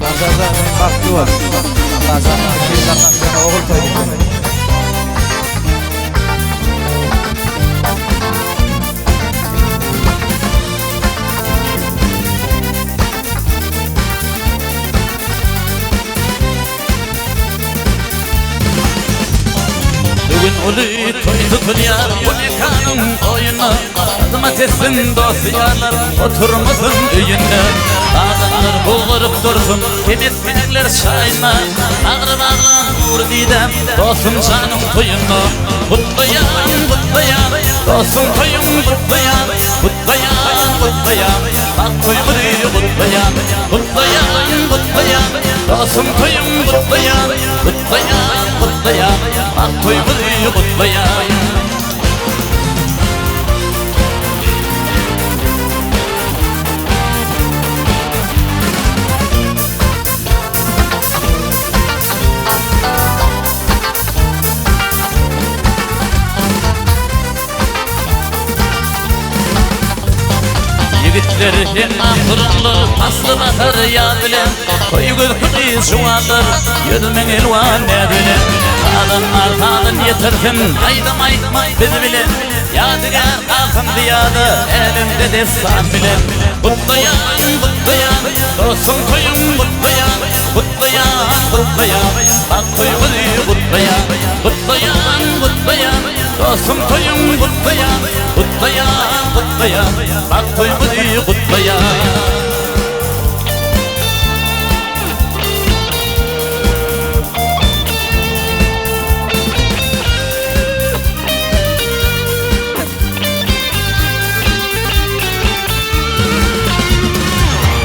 Nazarda men baxtli bo'l. Allah sana kuyudan o'g'il to'ydi. Bugün ulu toydu dünya bu mekanın oyunu Hizmet etsin dosyalar oturmasın üyünde Ağzanlar boğurup dursun kemetmenler şayına Ağrı bağlan vur didem dostum canım toyunu Kutlayan kutlayan dostum toyun kutlayan Kutlayan kutlayan bak toyunu kutlayan Kutlayan kutlayan dostum toyun kutlayan Kutlayan kutlayan bak toyunu kutlayan Yigitler hem ahırlı aslı batar ya bilen Koy gülküni şuandır yürümen elvan ne bilen Adamlar talın yetirsin aydım aytmak biz bilen Yadigar kalkın diyadı elimde destan bilen Kutlayan kutlayan dostum toyun kutlayan Kutlayan kutlayan bak toyunu kutlayan Kutlayan kutlayan dostum toyun kutlayan Kutlayan kutlayan bak toyunu kutlayan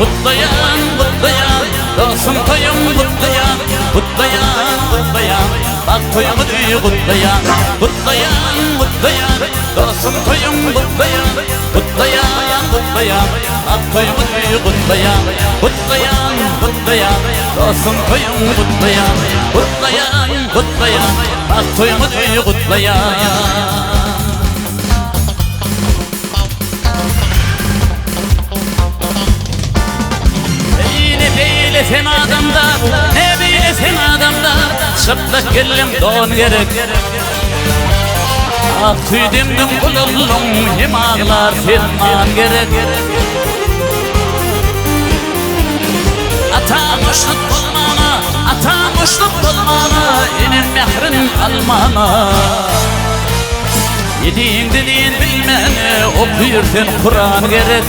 Kutlayan kutlayan dostum toyun kutlayan Kutlayan kutlayan bak toyunu kutlayan Kutlayan kutlayan dostum toyun kutlayan Kutlayan kutlayan bak toyunu kutlayan Kutlayan kutlayan dostum toyun kutlayan Kutlayan kutlayan bak toyunu kutlayan Sen adamda, ne bilesen adamda Çıplak gellim don gerek Ak tüydimdim kulullum hem ağlar ferman gerek Ata muşluk bulmana, ata muşluk bulmana Enin mehrin almana Yediğin dediğin bilmeni okuyurken Kur'an gerek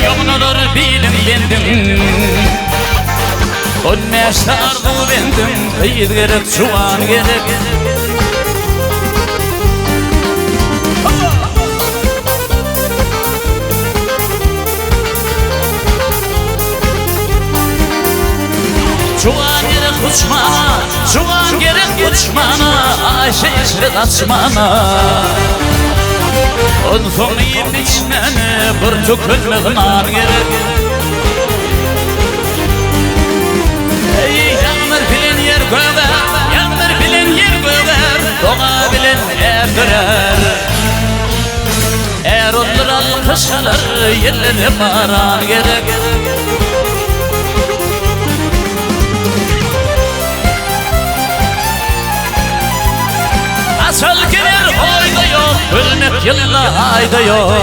Yoğun olur bilim bendim Ölmeye şarkı bendim Kıyız gerek şu an gerek Şu an gerek uçmana Şu an gerek uçmana Ayşe işret açmana On sonu yiyip içmeni bir tükürlük nar gerek Yanır bilen yer göğer Yanır bilen yer göğer Doğa bilen er görer Er olur alkışlar yerleri paran gerek Asıl gelir oyda yok Ölmek yılına ayda yok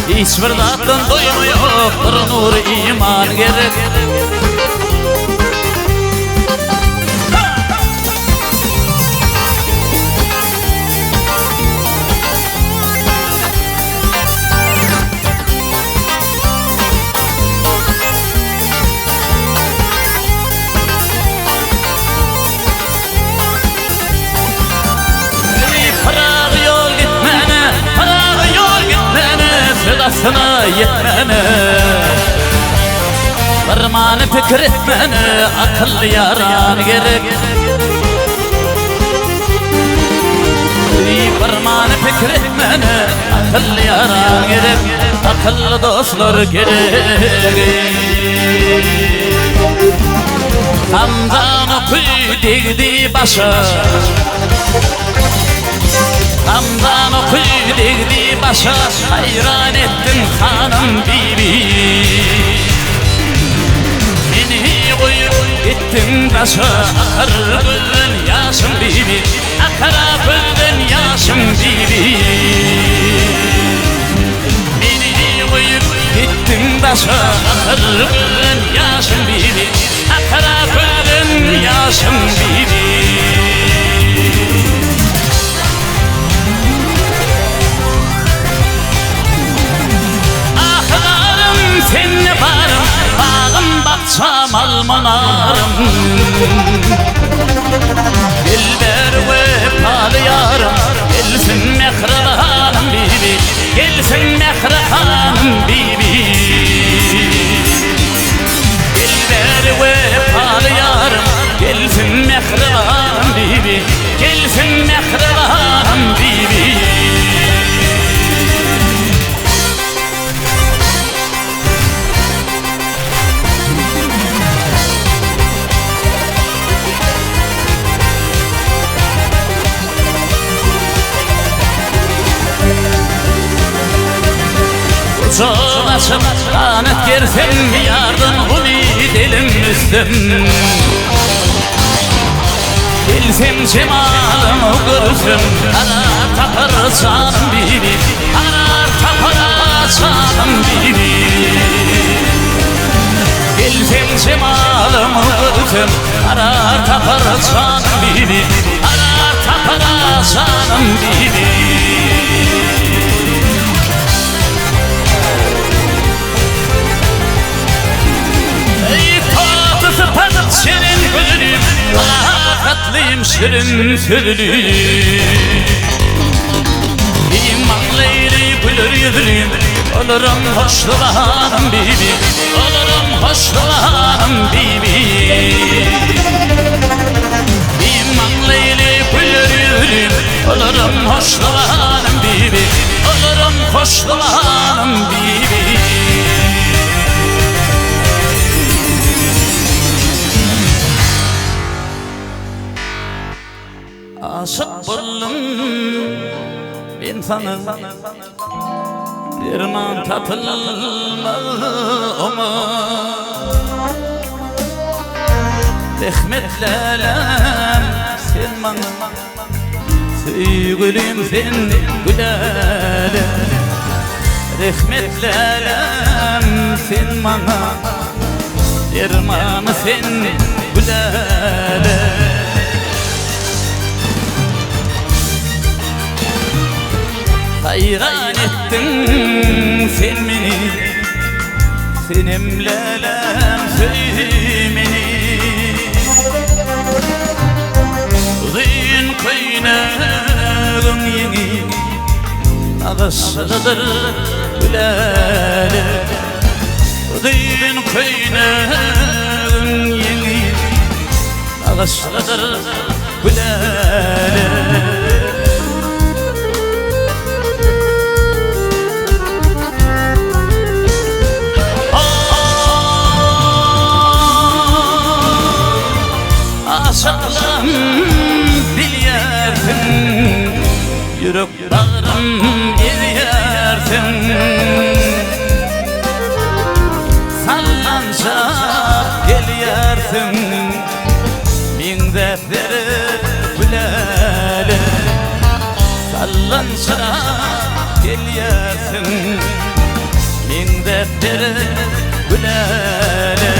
Hiçbir zattan doyumu yok Bir nur iman gerek Sedasına yetmeni Fırmanı fikir etmeni Akıllı yaran gerek Fırmanı fikir etmeni Akıllı yaran gerek Akıllı dostlar gerek Hamzanı okuy degdi başa Damdan okuy degdi başa Hayran ettin hanım bibi Beni koyup gittin taşa Akar gözden yaşım bibi Akar gözden yaşım bibi Beni koyup gittin taşa Akar gözden yaşım bibi Akar gözden yaşım bibi Seninle varım, bağım bakçam almanarım Dilber ve palıyarım, gelsin mehrabanım bibi Gelsin mehrabanım bibi Dilber ve palıyarım, gelsin mehrabanım bibi Gelsin mehrabanım bibi Çoğlaşıp lanet gersin yardım ümit elimizden Gelsin cemalımı görsün arar tapar canım bibi Arar tapar canım bibi Gelsin cemalımı görsün arar tapar canım bibi Arar tapar canım bibi Senin gülüm, akatlıyım şirin sözlüm İmanlı eğri gülür yüzlüm, olurum hoşlu baharım bibi Olurum hoşlu baharım bibi İmanlı eğri gülür yüzlüm, olurum hoşlu baharım bibi Olurum hoşlu baharım bibi Aşık buldum ben sana Derman tatılmaz ama Rahmetlerim sen bana Sevgilim sen gülelim Rahmetlerim sen bana Dermanı sen gülelim Hayran ettin sen beni Senim lelem söymeni Dün koynağın yeni Ağışlıdır güleli Dün koynağın yeni Ağışlıdır güleli Aşıklığım biliyersin Yürek bağrım geziyersin Sallanacak geliyersin Bin defteri büleli Sallanacak geliyersin Bin defteri büleli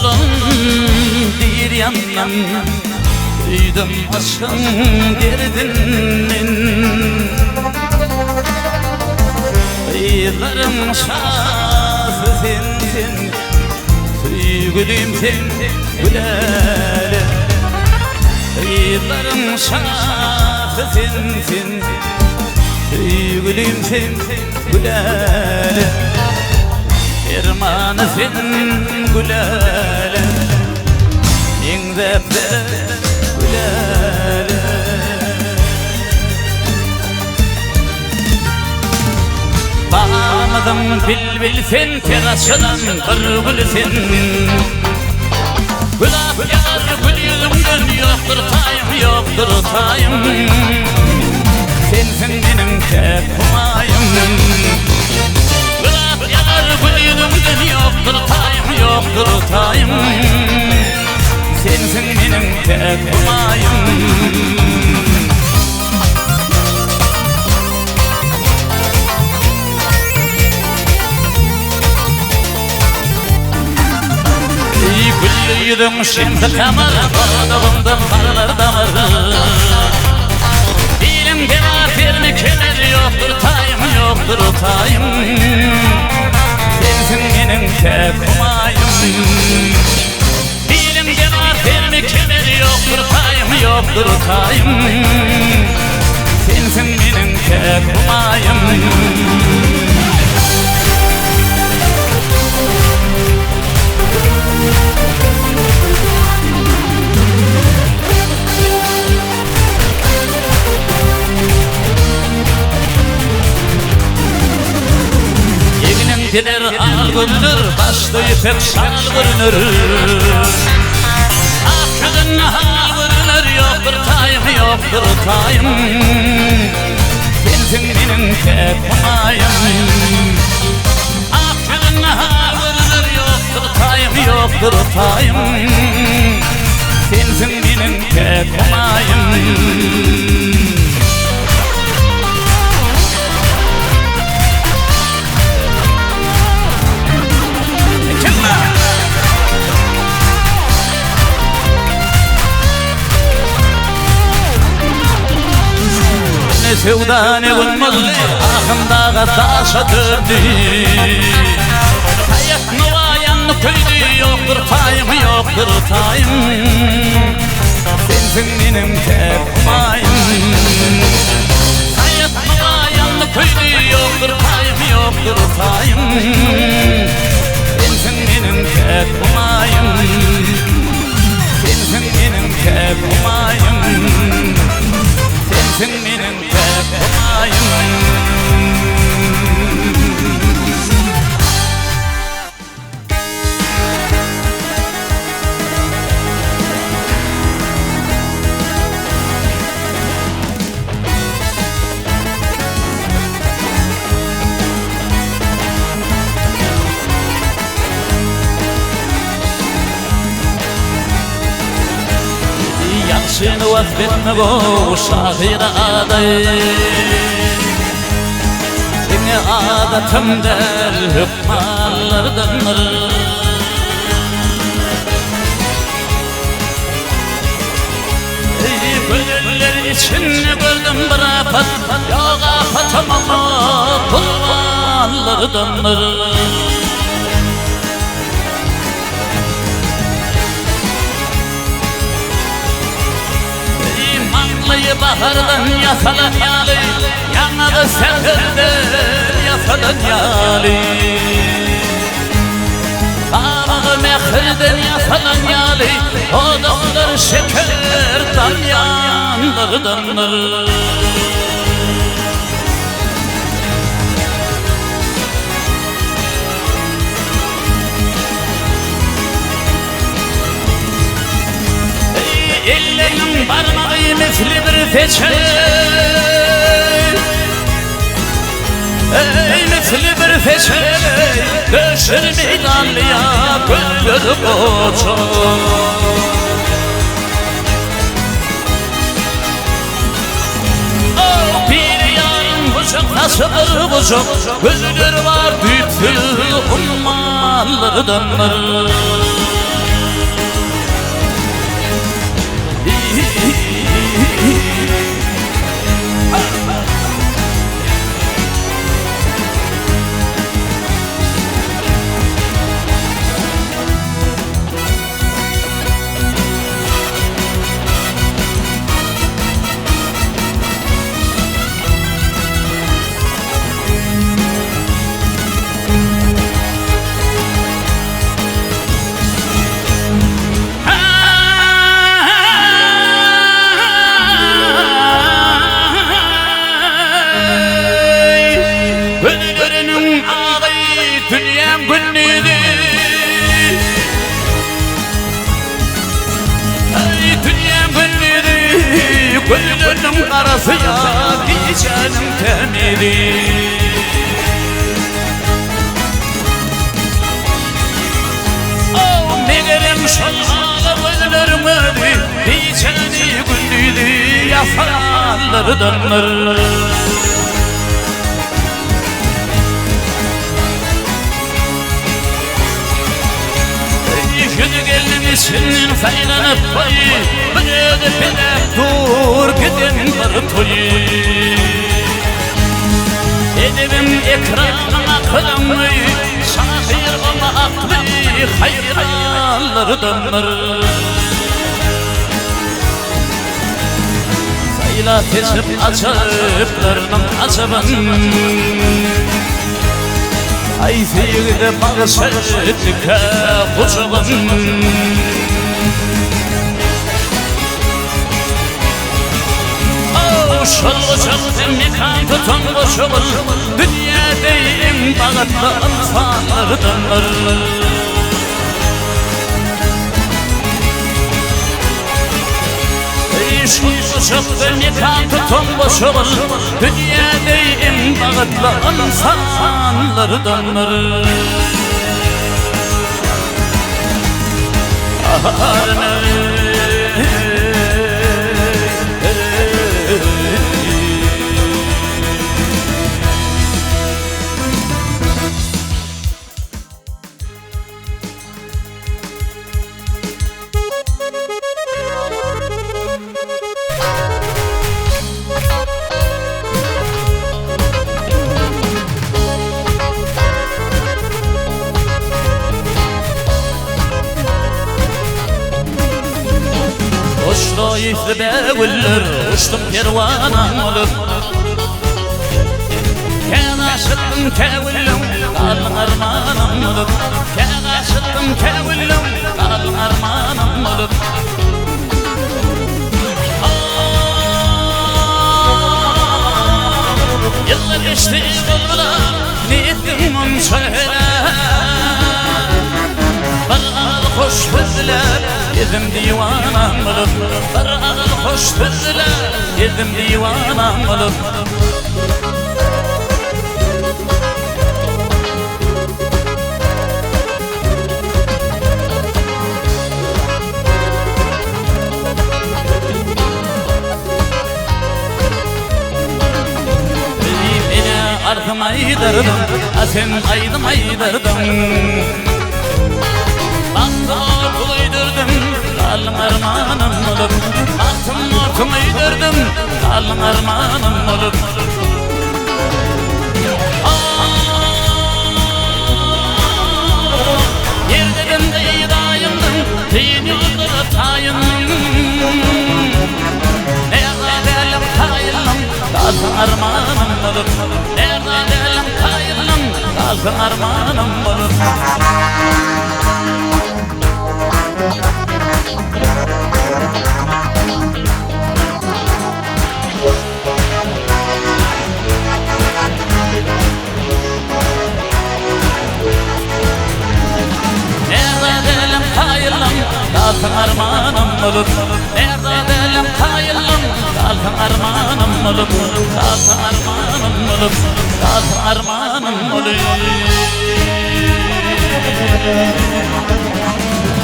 Oğlum bir yandan duydum aşkın derdinden Yılların şahı sensin, sevgilim sen Gülale. Yılların şahı sensin, sevgilim sen Gülale. Ermanı sen Gülale, en zevkli Gülale. Bağlamadım bilbil sen, terasçadan bir gül sen. Gülab yar gül yüzümden yoktur tayım, yoktur tayım. Sensin benim tek humayım. Gülab yar gül yüzümden yoktur tayım, yoktur tayım. Sensin benim tek humayım. Gül yüzüm şimdi kamar, bağdağımda karlar damar. Dilimde aferini kemer yoktur tayım, yoktur tayım. Sensin benim tek humayım. Dilimde aferini kemer yoktur tayım, yoktur tayım. Sensin benim tek humayım. Gider al gündür, başta ipek şal görünür. Akşadın hal görünür, yoktur tayım, yoktur tayım. Sensin benim tek humayım. Akşadın hal görünür, yoktur tayım, yoktur tayım. Sensin benim tek humayım. Ne sevda ne gülmezli, ahımdağa taşa döndü. Hayat nuvayan köydü, yoktur tayım, yoktur tayım. Sensin benim tek humayım. Hayat nuvayan köydü, yoktur tayım, yoktur tayım. Sensin benim tek humayım. Sensin benim tek humayım. Sensin benim tek humayım. Yaxşını vazbetme bu şahira aday. Seni adatım der hükmallardandır. Gönüller içinde gördüm bir afat, yok afatam ama bulvarlardandır. Bahardan yasalan yali, yanağı seferden yasalan yali. Ağağı mehirden yasalan yali, o dağlar şekerden yanlardandır. Ellerin parmağı misli bir feçe, ey misli bir feçe, döşür meydanlıya güldür koça. Oh bir yarın bucak nasıldır bucak, gözleri var düptül ummanlardandır. dünyam güllüydü. Ey dünyam güllüydü, gönlünün karası ya, gecenin temidi. Oh meğerim şalğalı gönlürmedi, geceni güllüydü, yasanları dönür. Yüzü gelin senin faylanıp koyu, bıcıdı pelek dur gidin bir toyu. Edibim ekranına kılınmı, sana hayır olma aklı, hayranları dönür. Sayla tesip açıplarının açıbın, ay seyirde bağışıklıka uçalım. Oh şalçal mekan tutan boşalım, dünyadayım bağıtlı insanları dönür. Şalçal mekan tutan boşalım, dünyadayım bağıtlı insanları dönür. Uçtu beğiller, uçtum kervanım olup, kenaşıttım kevillim, kalın armanım olup, kenaşıttım kevillim, kalın armanım olup. Yıllar geçti yoluna, ne ettim onu söyle. Hoş bizler, yedim divanam olup, hoş bizler, yedim divanam olup. Beni ardım aydırdım, sen aydım aydırdım. Baktım uydurdum, kalın armanım olup, baktım uydurdum, kalın armanım olup. Yerde ben de dayındım, din yolda tayındım. Nerede elim kayılım, kalın armanım olup, nerede elim kayılım, kalın armanım olup. Kalkın armanım olup, nerede elim kayılım, kalkın armanım olup, kalkın armanım olup, kalkın armanım olup.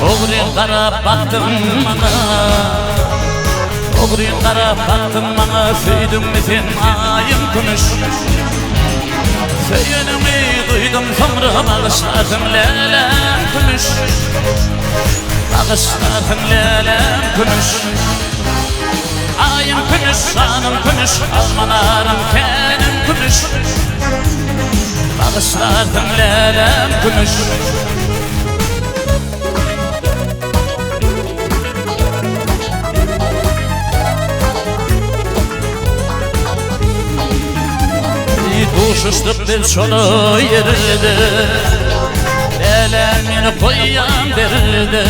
Oğrun qarab baktım bana, oğrun qarab baktım bana, söydüm mü sen ayım kumuş. Söyünümü duydum sonra bağışladım lelem kumuş. Bağışladım lelem kumuş. Ayım kumuş, şanım kumuş, almanarım kenim kumuş. Bağışladım lelem kumuş. Kuşuştuk biz şunu yerde, elemini koyan derdi.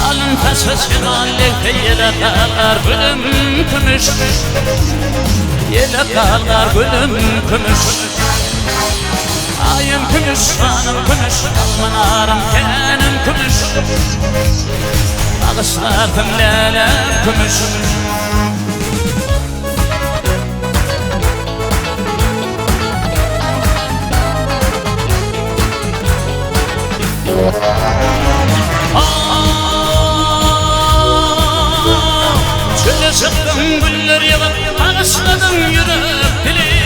Alın taşı çıranlıkta yele kallar gülüm kümüş, yele kallar gülüm kümüş. Ayım kümüş, kümüş Kanım kümüş Almanarım kenim kümüş Bağışlardım lelem kümüş Çöle çıktım güller yılıp Bağışladım yürek dili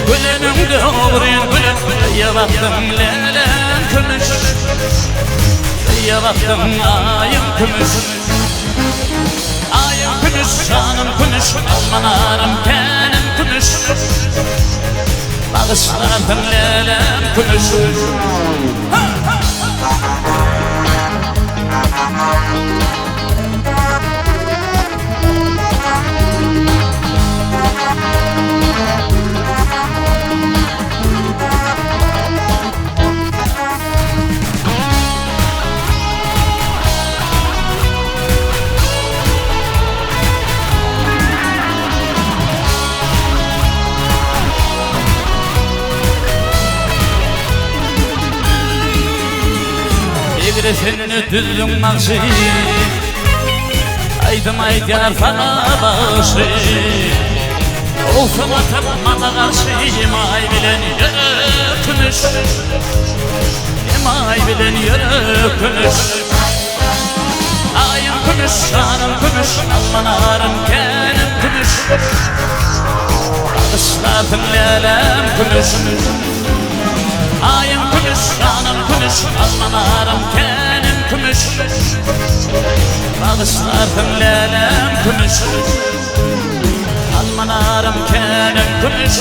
Gülenim de oğruyun gülüm Yavaktım lelem kümüş Yavaktım ayım kümüş Ayım kümüş, canım kümüş Almanarım kenim kümüş Bağışlardım lelem kümüş Seni düzdüm nakşı Aydım aydyar sana başı Olsun atıp bana karşı Yemay bilen yörükmüş Yemay bilen yörükmüş Ayım kümüş, canım kümüş Almanarım kenim kümüş Bağışladım lelem kümüş Ayım kümüş, canım kümüş Almanarım kenim kümüş Bağışlardım lelem kümüş Almanarım kenim kümüş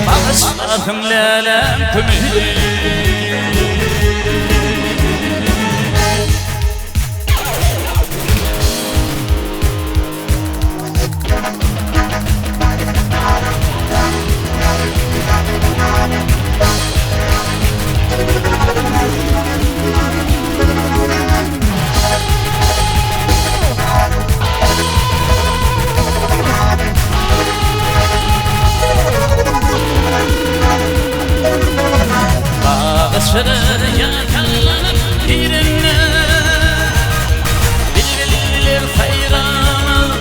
Bağışlardım lelem kümüş Bağışır yakallanıp yerine Bilgiler hayranı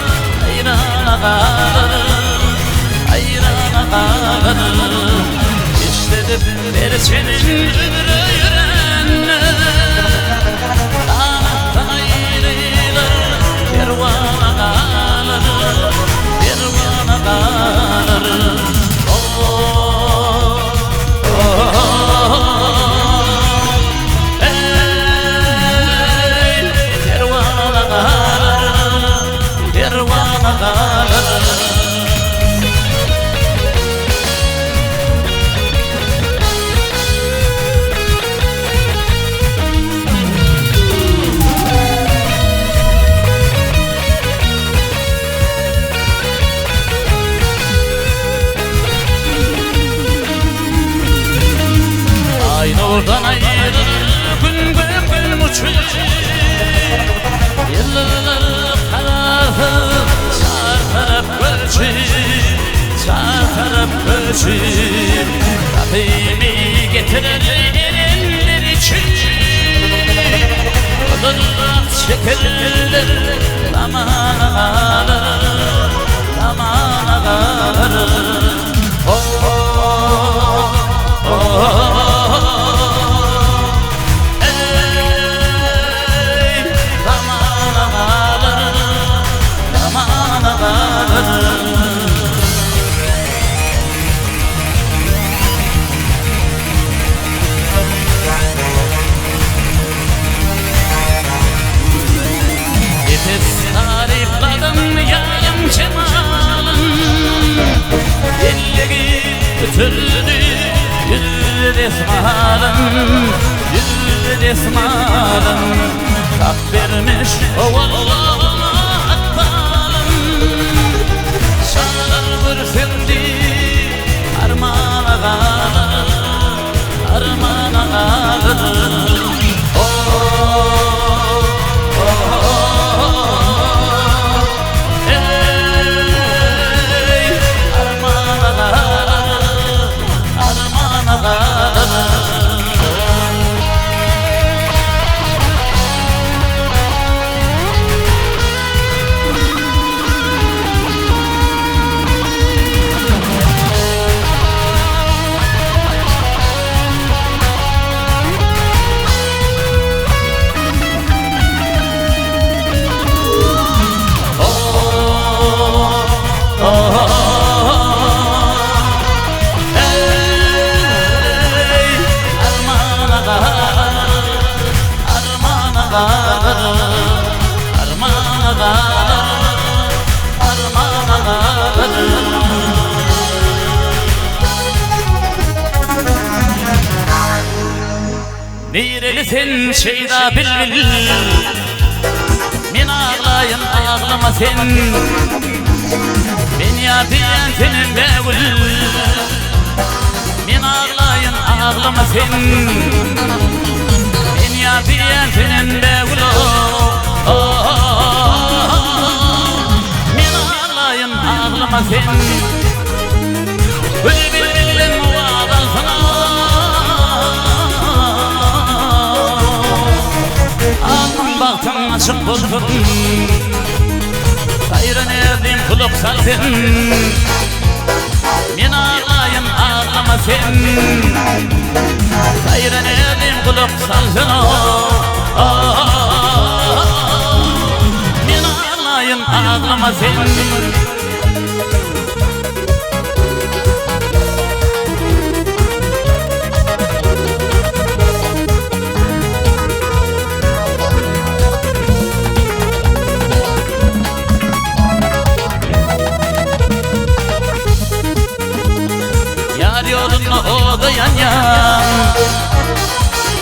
hayrana kalır Hayrana kalır İstedim bir senin ömrü yürenle Kanattan ayrılır Dervana kalır Dervana kalır Oradan ayrılır gün uçuyor Yıllar kararır Sağ taraf göçür Sağ taraf göçür Kapımı getirir erenler için Odurlar çekerler Zamana kalır Zamana kalır Oh oh oh Yüzde esmalım Hak vermiş o Allah'ıma atmalım Şanlar vursundu Armana kalır Armana kalır Nerelisin şeyda bilbil Min ağlayın ağlama sen Ben yadiyen senin begül Min ağlayın ağlama sen Ben yadiyen senin begül Min ağlayın ağlama sen Bülbülün vadan sana Baktım açık buldum Sayran erdim kulak saldım Min ağlayın ağlama sen Sayran erdim kulak saldım Min ağlayın ağlama sen O da yan yan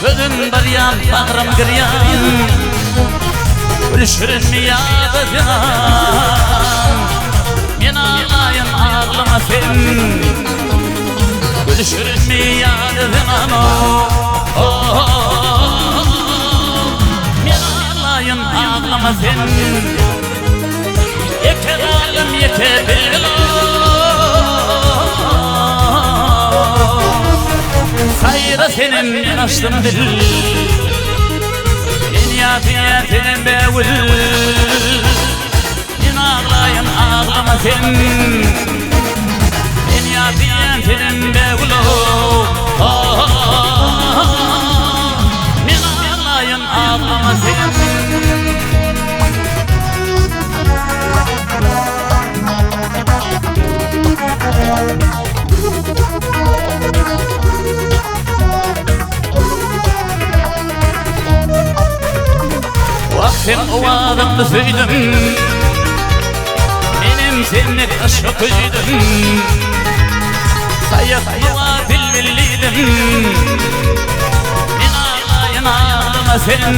Gözün bir yan bağrım bir yan Gülüşürün mi yadı can Min ağlayın ağlama sen Gülüşürün mi yadı can Min ağlayın ağlama sen Yeter alım yeter bilgil Sayra senin açtım dil En yadiyetin bewül Min ağlayın ağlama sen En yadiyetin bewül Min ağlayın ağlama sen Sen o adamı söyledim Benim seninle aşk öydüm Sayaklığa bilmeliydim Min ağlayın ağlama sen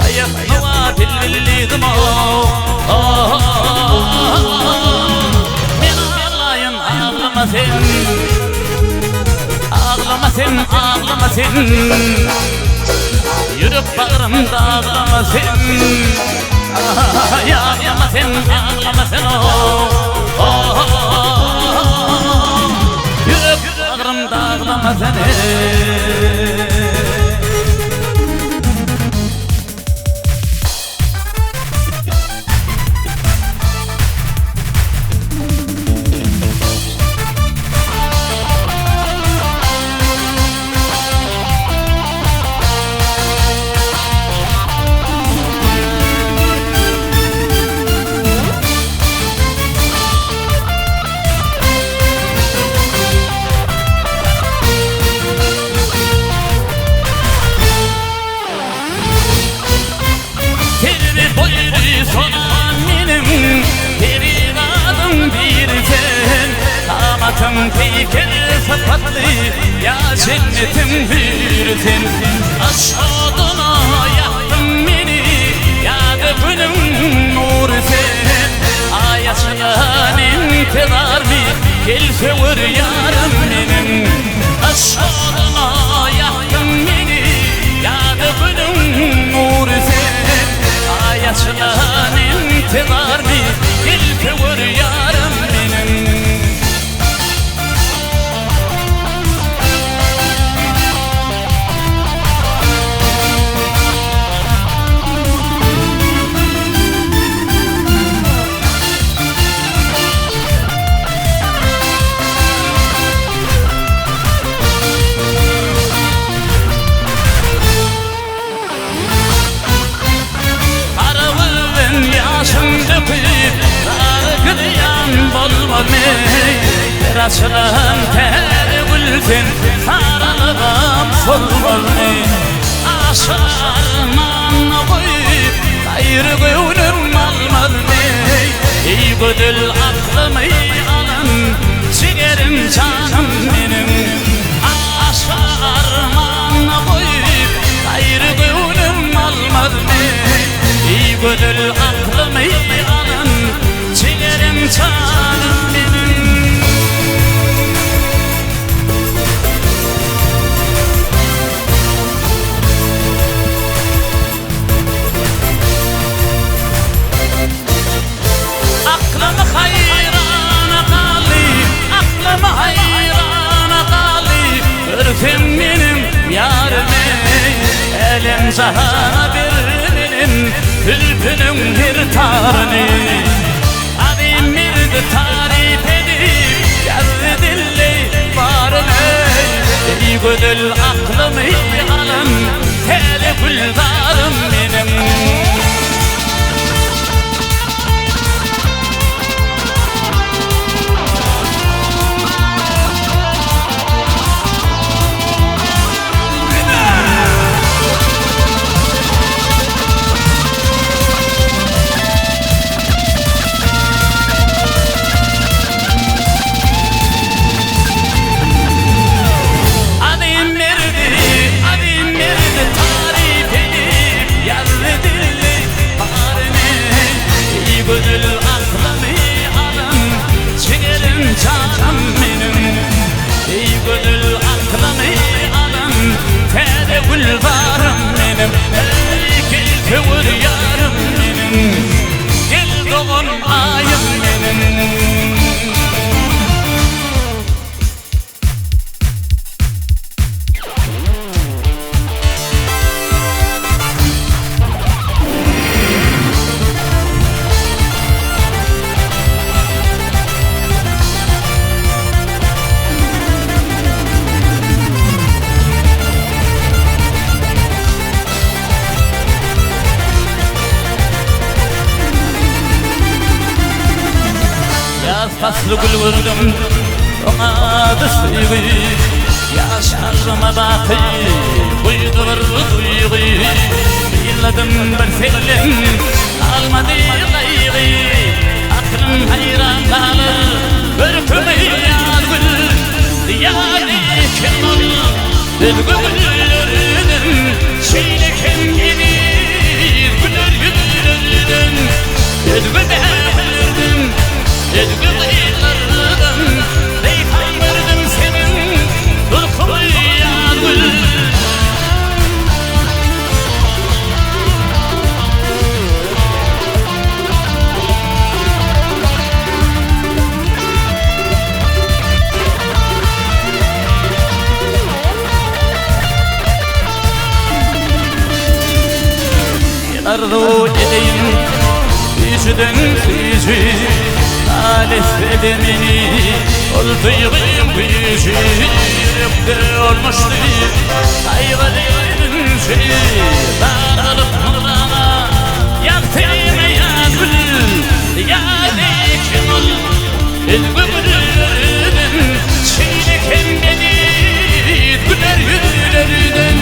Sayaklığa bilmeliydim Min ağlayın ağlama sen Ağlama sen ağlama sen Yürüp bağrımda ağlama sen Ağlama sen, ağlama sen Yürüp bağrımda ağlama sen Peyker sapatlı ya cennetim hürten Aşağıdına yaktın beni ya da gülüm nur sen Ayaşıyan intizar mi gelse vur yarım benim Aşağıdına yaktın beni ya da gülüm nur sen Ayaşıyan intizar mi gelse vur yarım benim yaşım dökülür açılan tel gülden sarılığım solmazını aşarman koyup gayrı gönlüm almazını ey gödül aklımı alan ciğerim canım benim aşarman koyup gayrı gönlüm almazını ey gödül aklımı alan ciğerim canım benim. Örtüm benim yarime elim cahana bir benim Hülpünün bir tarını Adim bir tarif edip Yazdı dilli varını Ey gödül aklımı alan Hele güldarım benim. Gönül aklımı alan ciğerim canım benim ey gönül aklımı alan tere gülvarım benim ey gel kıvır yarım benim gel doğun ayım benim. Faslı gül vurdum ona düştüğü yaşarıma bakı buydur duygu Bıyıladım bir fiilim almadı gayrı aklım hayran kalır örtümü yar gül yani kim olur güllerden şeyle kim gelir güler yüzlerden güllerden Edgülerden Reyhan verdim senin Durkulu yağdır Arzu edeyim Yüzüden yüzü Talih edemini Olduğum gücü Yürekte olmuştu Kaybedin şey Darılıp nurana Yaktığım ya gül Ya dikin ol Güllerden Çiğnekem beni Güler yüzlerden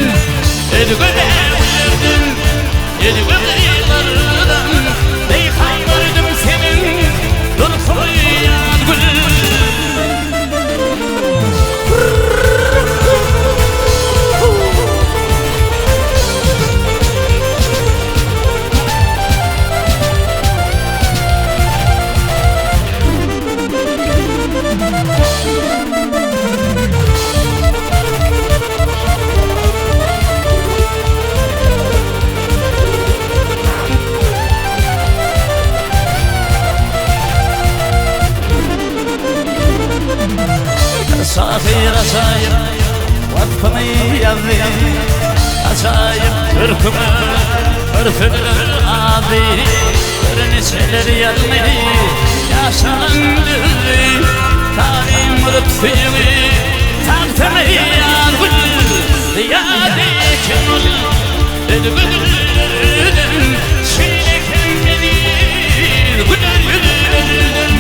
Güllerden Güllerden Reyhan verdim senin Durkulu yağ gül Safir acayip Vakfımı yazayım Acayip türkümü Örfülür adi Görünüşleri yazmayı Yaşandı Tarim vurup suyumu Taktımı yar gül Ya dikin ol Güllerden Çiğnekem beni Güler yüzlerden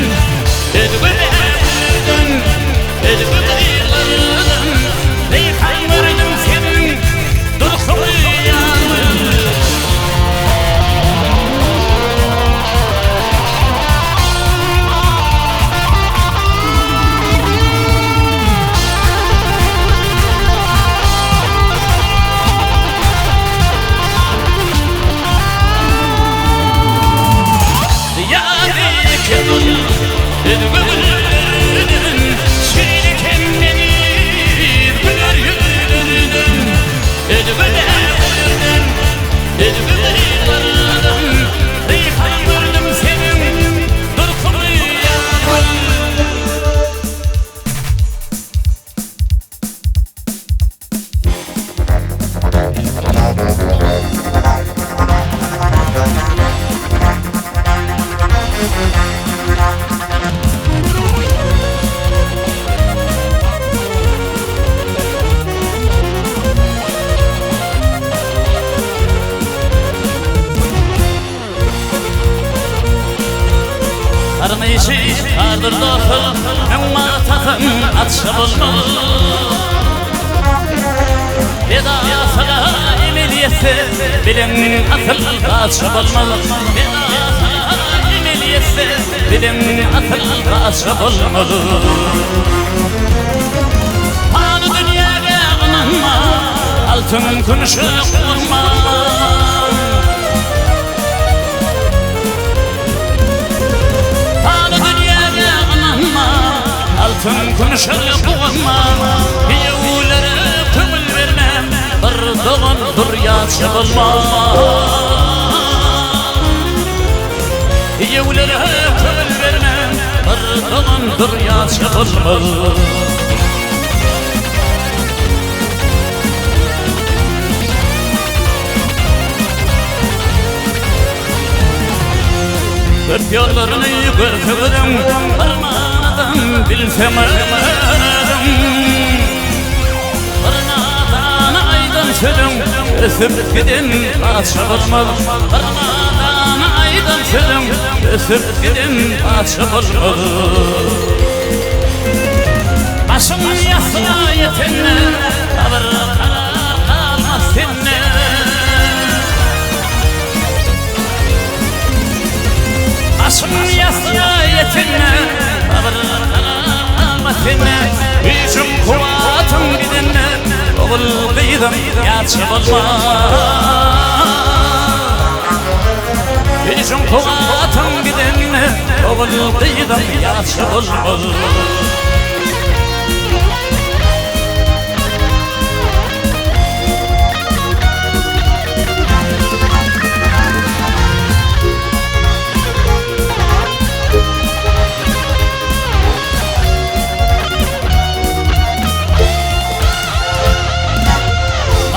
Güllerden Yanın ödümünün Şirin kendini Güler yüzlerinden Ödümünün Ödümünün Reyhan gördüm senin Durkunu yanın Armayışı kardır dokul Amma takım atışa bulmalı Vedasına emeliyesi Bilen atıl kaçı bulmalı Vedasına emeliyesi Bilen atıl kaçı bulmalı Hanı dünyaya ananma Altın kunuşu kurma Altın konuşar boğulma Yevlere kömül vermem Bir doğan dur yaşı bulma Yevlere kömül vermem Bir doğan dur yaşı bulma Dört yollarını görkürdüm Parmağından bilsem aradım Parmağdan aydan sözüm Ösüp gidin aşık olmalı Parmağdan aydan sözüm Ösüp gidin aşık olmalı Başım yasla yetenle Kabır karar kalmaz seninle Başım yasla yetenle Ağırlamasını Hücum kuvatım gidinle Oğul kıydım yaçı bulma Hücum kuvatım gidinle Oğul kıydım yaçı bulma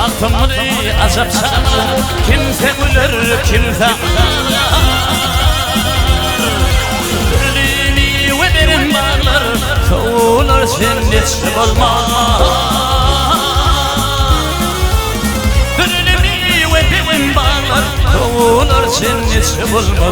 Altımını azap çalar Kimse gülür kimse ağlar Gülünü ve benim bağlar Soğulur sen hiç olma Gülünü ve benim bağlar Soğulur sen hiç olma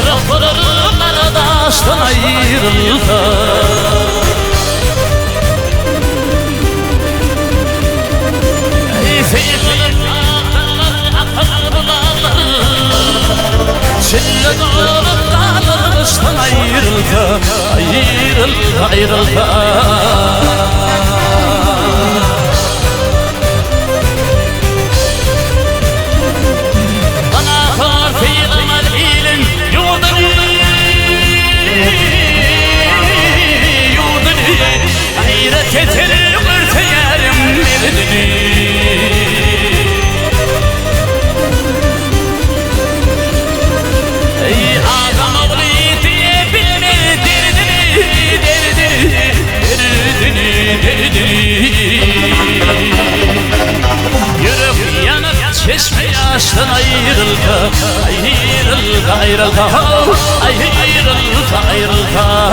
Topraklarım kardeşten ayrıldı Seyirler akıllılar Çille dolup kardeşten ayrıldı Ayrıldı Bana korkuyla ilin yudunu Hayret ederim örteyerim birini Ey adam oğlu diye bilme derdini ayrıldı ayrıldı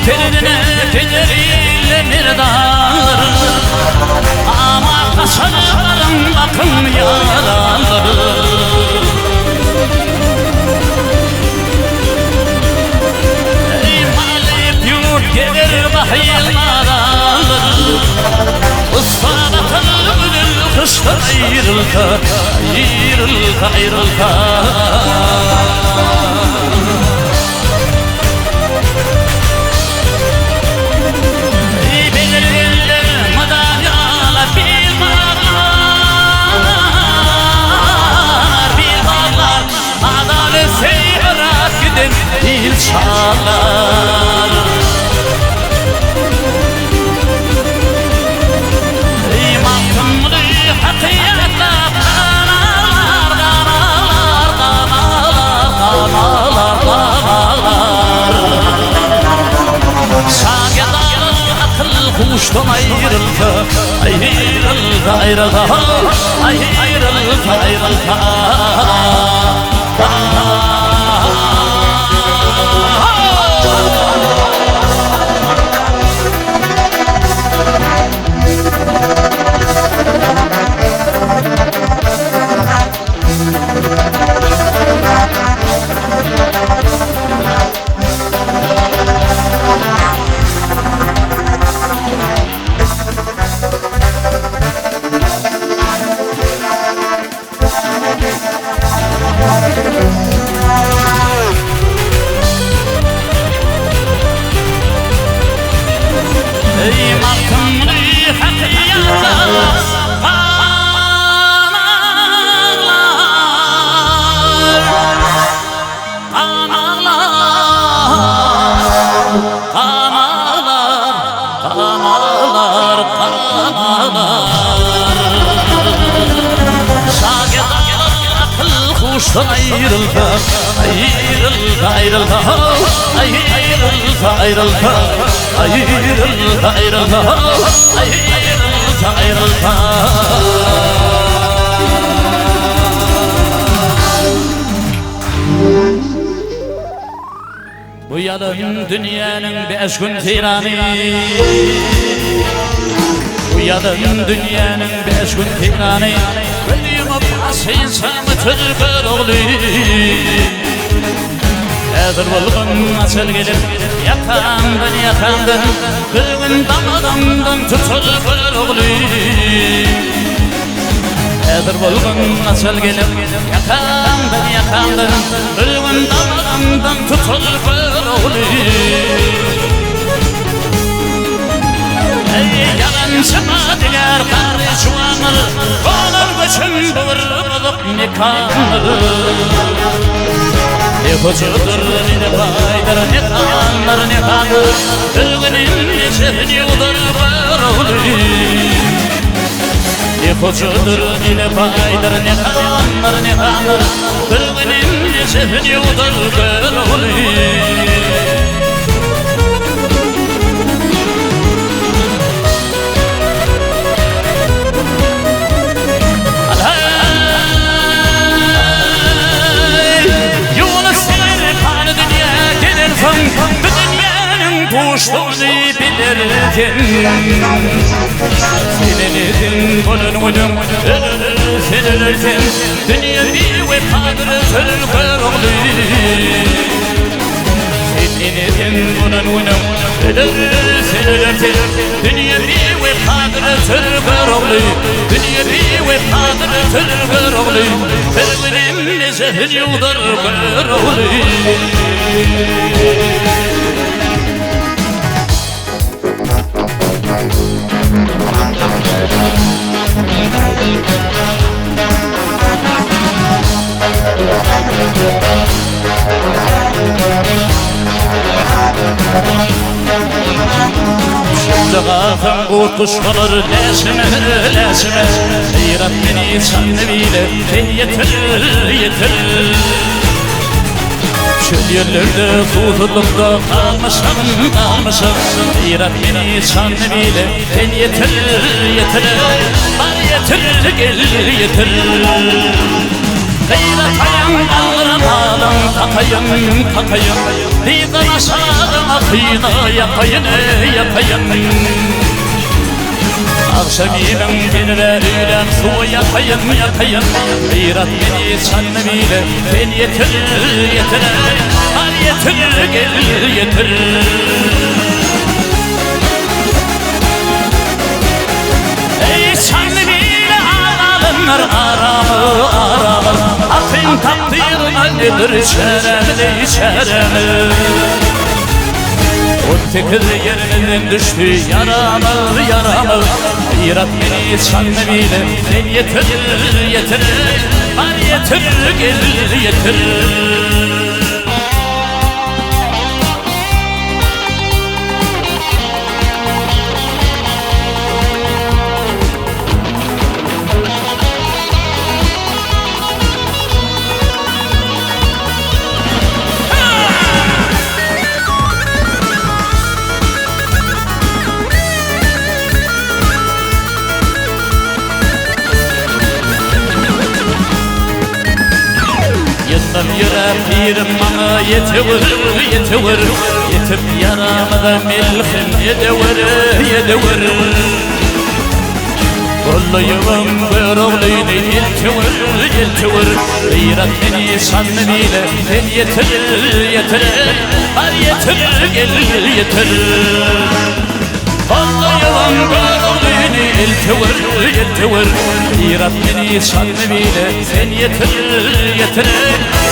Tenine kederiyle mirdanlar ama kaşarlarım bakın yaraları Malip yurt gelir bahiyelmaralar Ispanaklar gülül kışta ayrıldı ayrıldı Dil çalar İmanımlı hakiyatla Kanalar Şagedarı akıl kuştan ayrıldı Ayrıldı Kuştan ayrıldı Bu yalın dünyanın 5 gün tirani Bu yalın dünyanın 5 gün tirani Ölüyümü bas insanı tırgır oğlu Edir bulgun açıl gelir yakandan Bir gün damadamdan tutulur oğlu Edir bulgun açıl gelir yakandan Bir gün damadamdan tutulur oğlu Yalancıma diler karışmanır Olur göçün bulup nikahır Ne kocudur ne baydır ne kanlar ne kanır Ölgünün neşehini yudur var olur Ne kocudur ne baydır ne kanlar ne kanır Ölgünün neşehini yudur var olur Kuşluğunu bilirken Seninizin bulunudum ölürken Dünya bir vefadır sölgür oğlu Seninizin bulunudum ölürken Dünya bir vefadır sölgür oğlu Dünya bir vefadır sölgür oğlu Ölümün nezehir yıldır gör oğlu Thank you. Atın kurt kuş kalır leşime leşime Gayret beni çanneviyle sen yeter Çöl yerlerde kutulukta kalmışım Gayret beni çanneviyle sen yeter Bana yeter gel yeter Gayret ayağım kaldıramadım takayım Dizden aşağıdan akıyla yapayım Akşamiyle birine öğlen su yakayım Gayret beni çanneviyle sen yeter Bana yeter gel yeter Ey çanneviyle ağlarınlar aramı Akın takdirine nedir çeremi O tekir yerinden düştü yaramı Gayret beni çanneviyle sen yeter Bana yeter gel yeter Pirim bana yetevir Yetip yaramada milhim yedevir Kolluyum bir oğluyunu yeltevir Gayret beni çanneviyle sen yeter Bana yeter gel yeter Kolluyum bir oğluyunu yeltevir Gayret beni çanneviyle sen yeter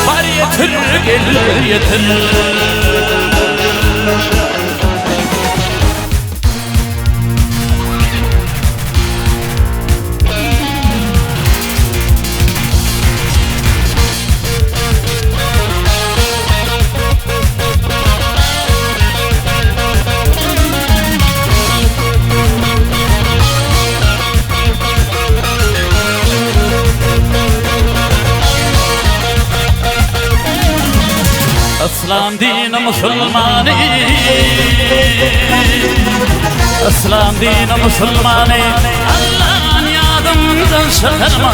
Bana yeter gel yeter İslam dini Müslümanı İslam dini Müslümanı Allah'ın yadımdan çıkarma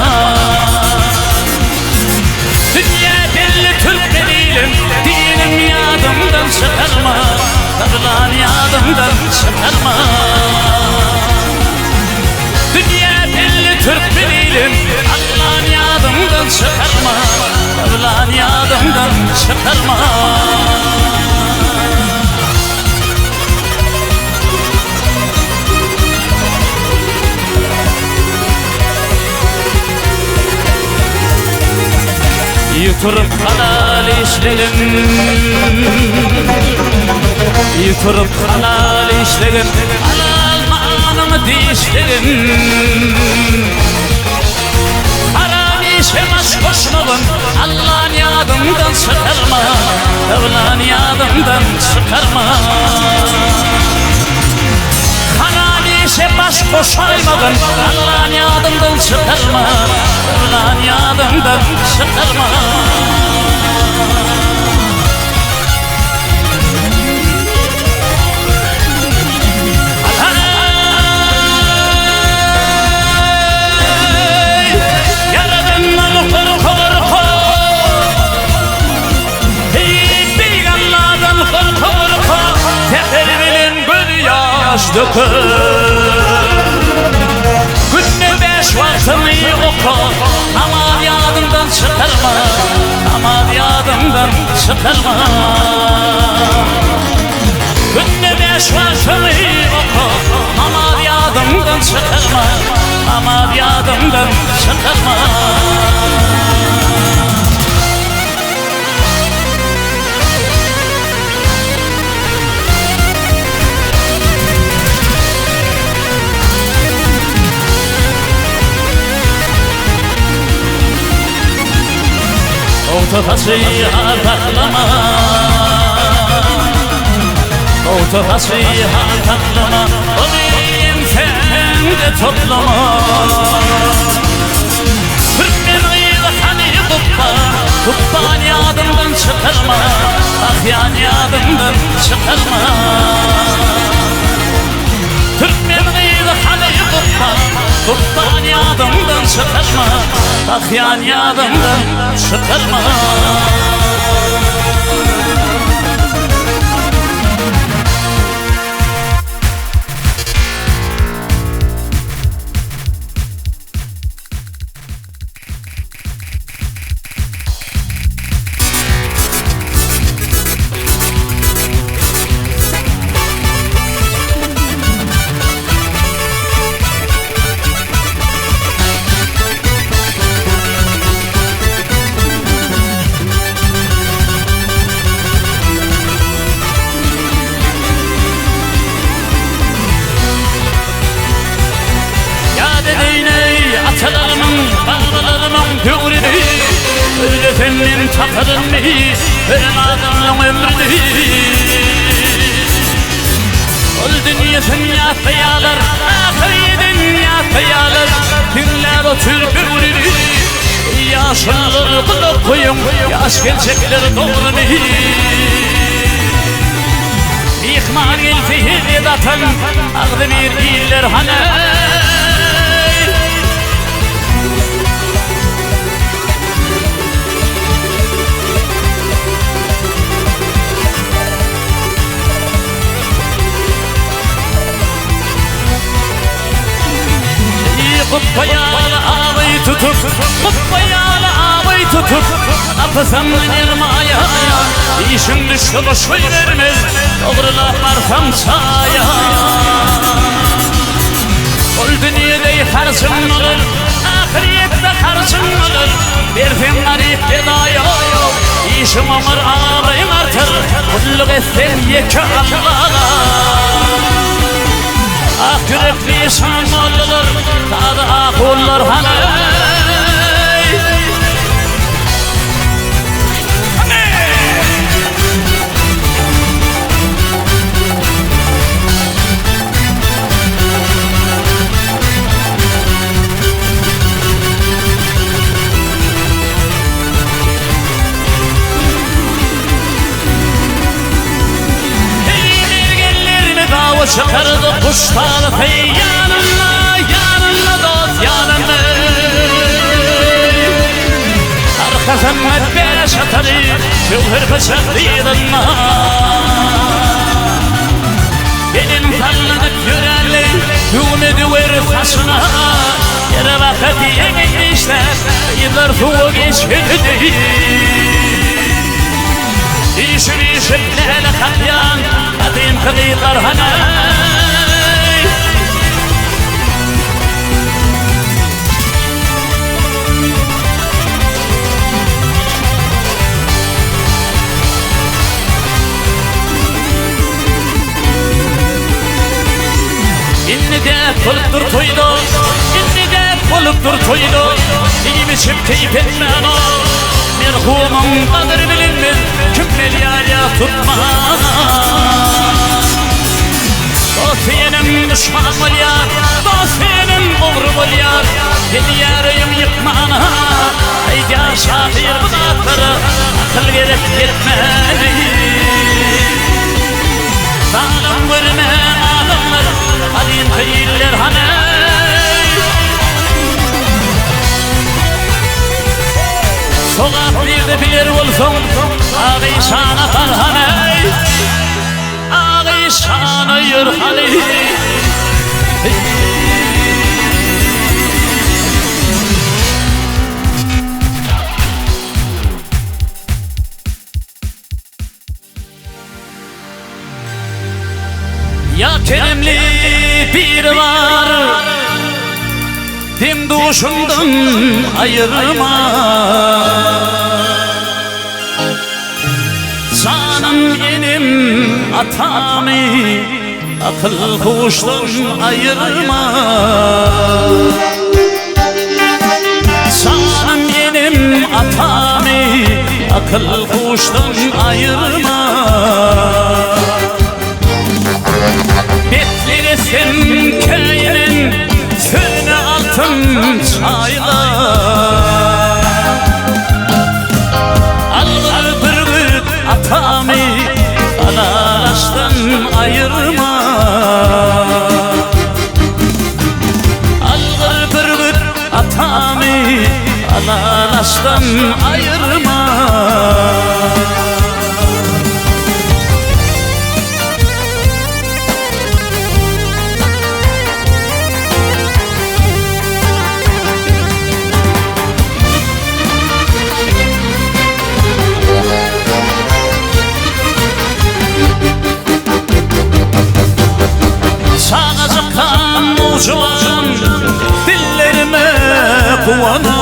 Dünya belli Türk değilim Dinim yadımdan çıkarma Allah'ın yadımdan çıkarma Dünya belli Türk değilim Allah'ın yadımdan çıkarma Allah'ın yadımdan çıkarma Yuturup halal işledim Yuturup halal işledim Halal mağanımı dişledim Şemaş koşmalım Allah'ın yadımdan çıkarma Allah'ın yadımdan çıkarma Harami şemaş koşaymalım Allah'ın yadımdan çıkarma Allah'ın yadımdan çıkarma Dökür Günde 5 vaktini oku Aman yadımdan çıkarma Aman yadımdan çıkarma Günde 5 vaktini oku Aman yadımdan çıkarma Aman yadımdan çıkarma Otofasiha taklama Otofasiha taklama de toplama. Türkmen'e hani kubban yadımdan çıkarma. Ah yan yadımdan çıkarma. Türkmen'e hani kubban yadımdan çıkarma. Ah yan yadımdan çıkarma. Öyle takadın mı? Ben adamın ömrünü Öl dünyasın yatmayalar Ahir dünya tayalar Dinler o türbürünü Yaşlıları kılıp koyun Yaş gelecekler doğrunu İhmal ilfihir edatan Ağdemir iller hanay Kuppayalı ağabey tutup Kuppayalı ağabey tutup Apızamın irmaya İşim düştü boş vermez Doğrular samsaya Ol dünyada karşım olur Ahirette karşım olur Berfin garip bedaya İşim ömür ağabeyim artır Kulluk etsen yeki Allah'a Ah yürekli şan olur Tadı ah olur hanay Çıkardı kuşlar yanına, yanına dost yanına Arkasın medbeş atarı, şuhur bıçak didinna Benim sallanıp yürerli, ümidi ver saçına Yere vakit yemin işler, yıllar soğuk geçirdi İşin işitlere katyan, kadim kıyılar hanay İnni de kuluptur toydu, inni de kuluptur toydu İyi biçim keyif etmen o Merhumun kadır bilinmez, kümmel yâya tutma Dostiyenim düşman ol yar, dostiyenim uğru ol yar Yedi yarayım yıkmana, haydi şahir bırakları Akıl gerek yetmeli Sağlam verme adamlar, halim kıyırlar hanay Sokak bir de bir olsun, ağıyşan atar hanay Ağıyşan ayır hanay Ya keremli bir var Dim duşundan ayırma Canım benim atamı Akıl kuştan ayırma Canım benim atamı Akıl kuştan ayırma Betliresin köyünün ayırma. Algır bürgür atamı analastan ayırma. Sana çıkan uçulan dillerime kuvana.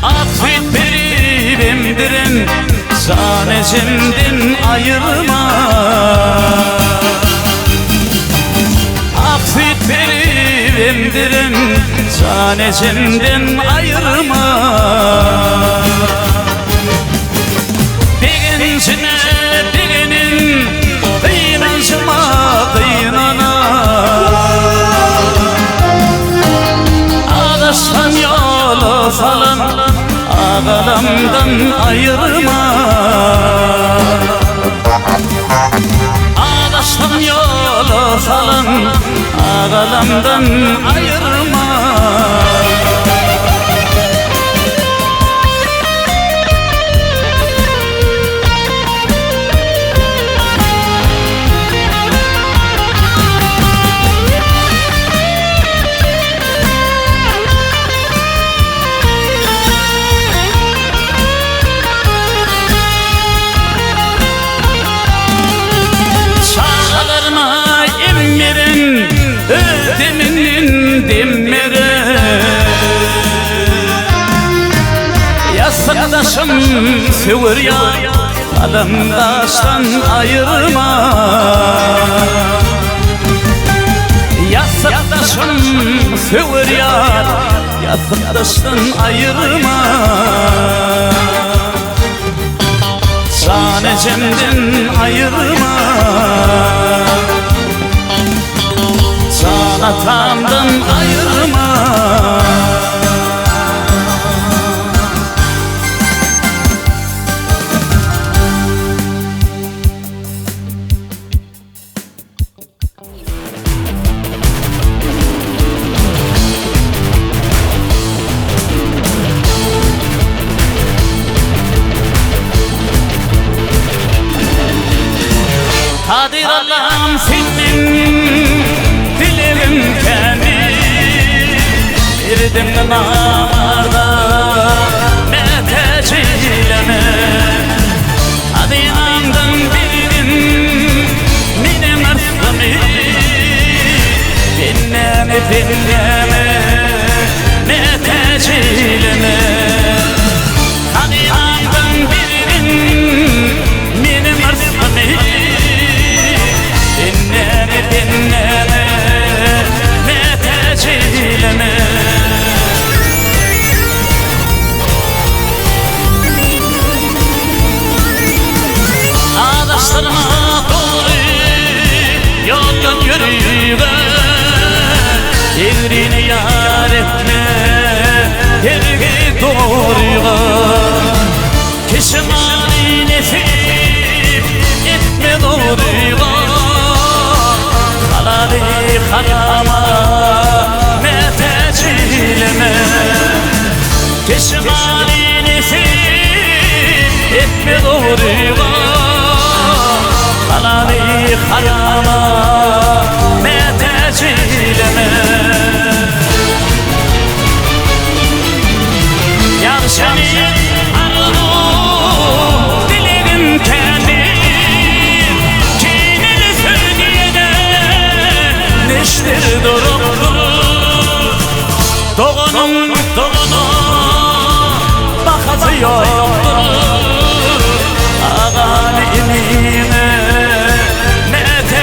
Affet beni bimdirin zanecimdin ayırma. Affet beni bimdirin zanecimdin ayırma. Bigincine biginin kıynancıma kıynana. Ağdaştan yolu salın ağalamdan ayırma. Ağdaştan yolu salın ağalamdan ayırma. Ödeminin demire Yasakdaşım sevir ya Alımdaştan ayırma. Yasakdaşım sevir ya Yasakdaştan ayırma. Zanecimden ayırma. Atamdan ayırma. Kadir Allah'ım senin dilerim kendi Birdin namarda metecileme. Hadi inandın birdin benim arzımı. Dinleme metecileme. Hadi inandın birdin benim arzımı. Dinleme metecileme. Ağdaşlarıma doğru yoldan yürüyüver. Devrini yar etme yerine doğru. Kişimani nefip etme doğru. Halali harama metecileme. Kişimani nefip etme doğru. Halali harama metecileme. Yar seni arzu dilerim kendi. Kinini söyleyene neştir durumdur. Doğunun doğunu bakası yoktur. Ağalimine mete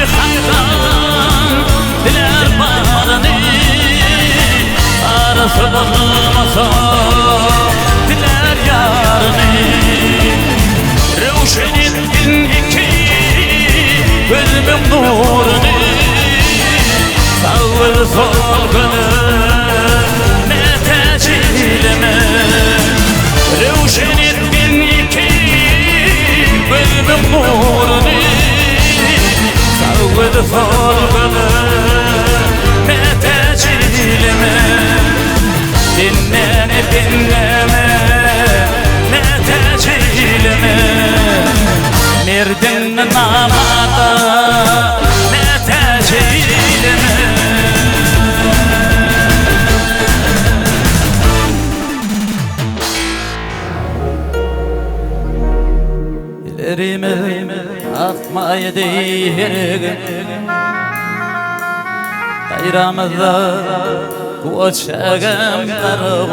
hayran diler bağrını arası bozulmasa diler yarını Ruşen ettin iki gözümün nurunu sağ ve sol gönlüme tecilime Ruşen ettin iki gözümün nurunu sağ ve sol gönlüme tecilime dinleme dinleme ne tecilime Mirdin namada ne tecilime İlerime akmaydı hergin Bayramızda koçağım karım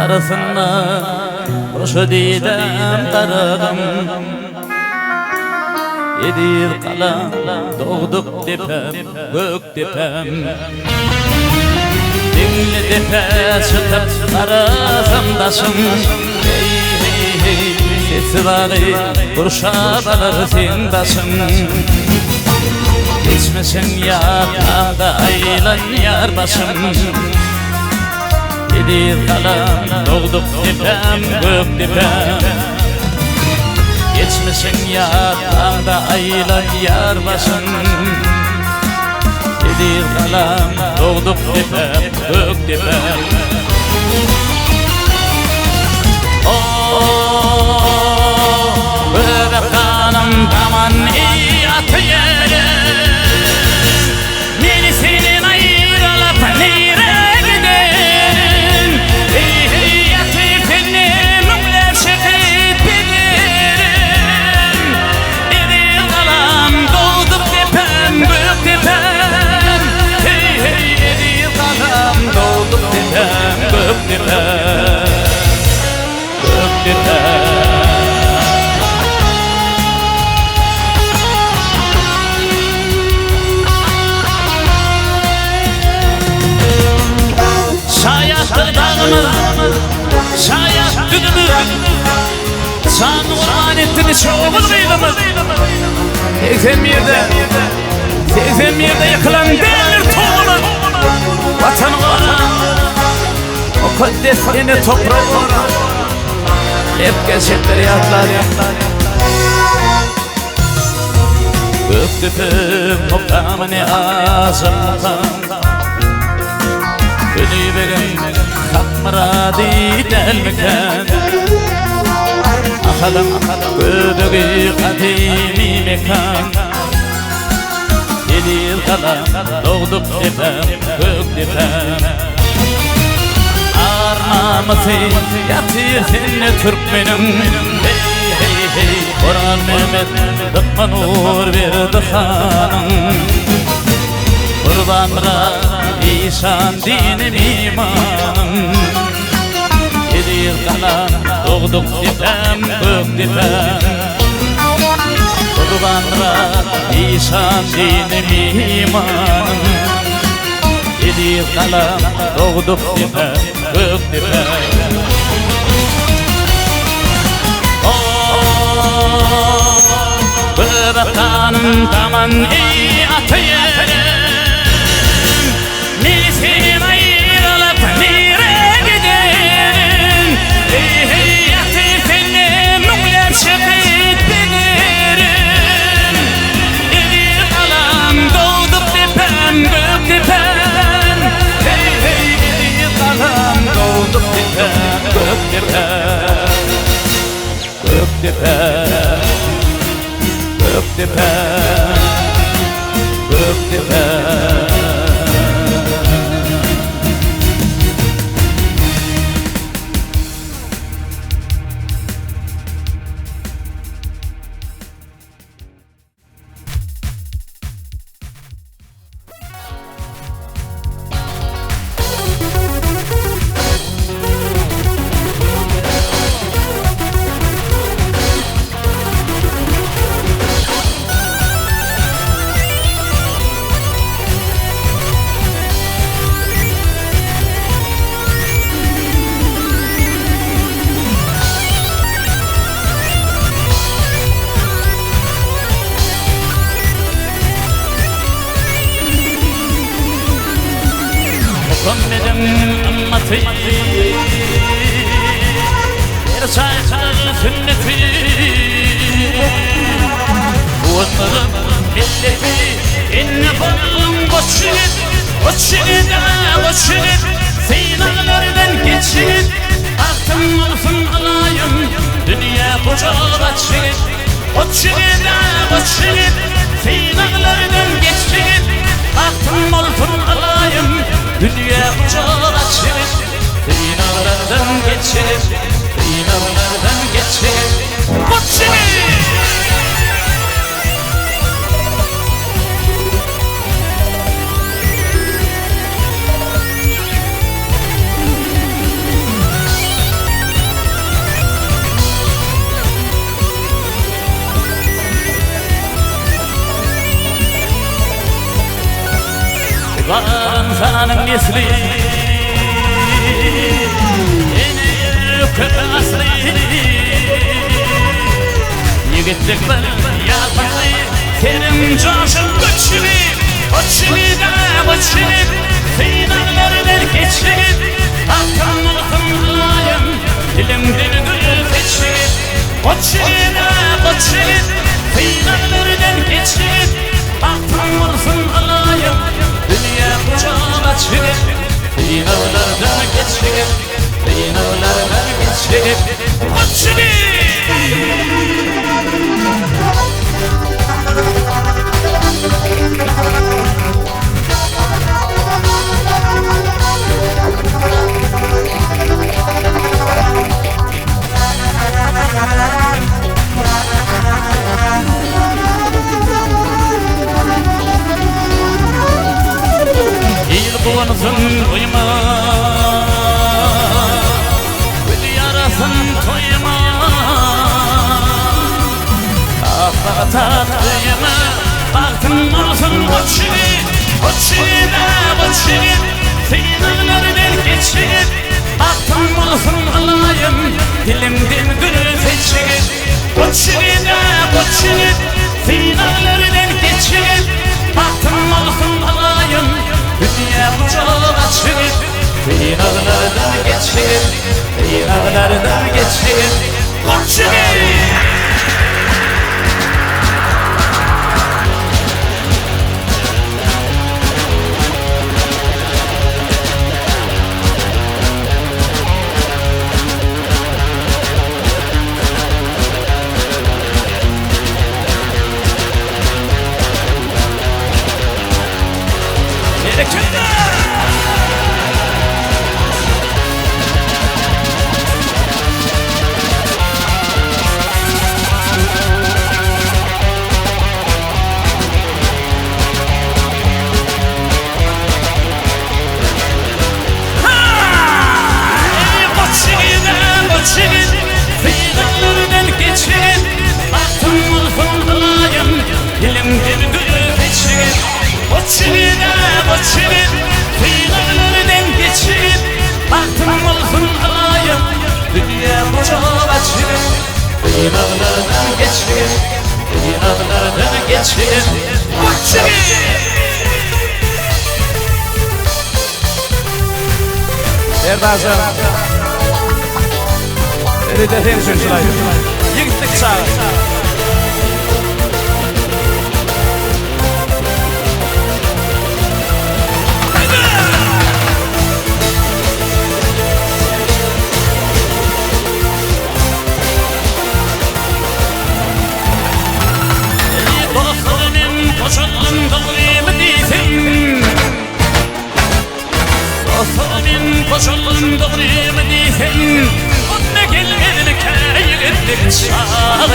Arasında hoşu didem karım Yedir kalan doğduk depem gök depem Dinli depe çıtıp arasındasın Sesi varı kurşabalar sindasın Geçmesin yatağda aylan yar başım Yedir kalan doğduk depem gök depem Geçmesin yatağda aylan yar başım Yedir kalan doğduk depem gök depem Bebek kanım daman iyi atı yerim Beni senin ayrılıp nere giderim Yatifini mümler şehit bilirim Edil kalan doğduk depem gök depem Edil kalan doğduk depem gök depem Gök depem Şayet düdümü San orman ettiniz çoğul mıydınız? 81'de yıkılan demir toğulu Vatan ona Mukaddes yine toprağı ona Hep gerçekler yatlar Göktüpüm mukamını azamdan Beni verin Muradi delmekan Ahalam göbegi kadimi mekan Yedir kalan doğduk depem gök depem Arnamızı yatir seni Türkmenim Hey hey hey Orhan Mehmet dıkma nur verdi hanım Kurbanra İşan dinim imanım Yedir kalan doğduk depem gök depem Kurbanra İşan dinim imanım Yedir kalan doğduk depem gök depem Bebek kanım daman iyi atı yerim Senin ayrılıp nere giderim Yatifini mümler şehit bilirim Yedir kalan doğduk depem gök depem Yedir kalan doğduk depem gök depem Gök depem Gök depem Gök depem ümmet'i Bir çaylar sünneti Onların milleti İnne balım boşunit Boşunit boşunit Seynalardan geçinit Aklım olsun alayım Dünya kucağına çinit Boşunit boşunit Seynalardan geçinit Aklım olsun alayım Dünya kucağına çinit Seynalardan geçinit Seynalardan geçinit Boşunit Varın sanın nesli Yine yükür aslı Yigitlik ben yapmalı Senin coşun güçlü Uçlü da uçlü Seynalardan geçlü Aklım olsun alayım Dilimden gül seçli Uçlü da uçlü Seynalardan geçlü Aklım olsun alayım Dünya kucağına çıkıp Seynalardan geçip Seynalardan geçip Uçlü Boğazın doyma Gül yarasın toyma Afata doyma Baktın olsun uçili Uçili da uçili Seynalardan geçip Baktın olsun alayım Dilimden gül seçip Uçili da uçili Seynalardan geçip Baktın olsun alayım Dünya kucağına çıkıp Seynalardan geçip Seynalardan geçip Uçuyor Seynalardan geçip Aklım olsun alayım Dilimden gül seçip Uçili da uçili Seynalardan geçip Aklım olsun alayım Dünya kucağına çıkıp Seynalardan geçip Seynalardan geçip Uçili Erdazım Erideteyim sözcülaydı Yigitlik çağı Dostlarımın koşuldum doğruyum diysin Dostlarımın koşuldum doğruyum diysin Onunla gelmedin ki yigitlik çağı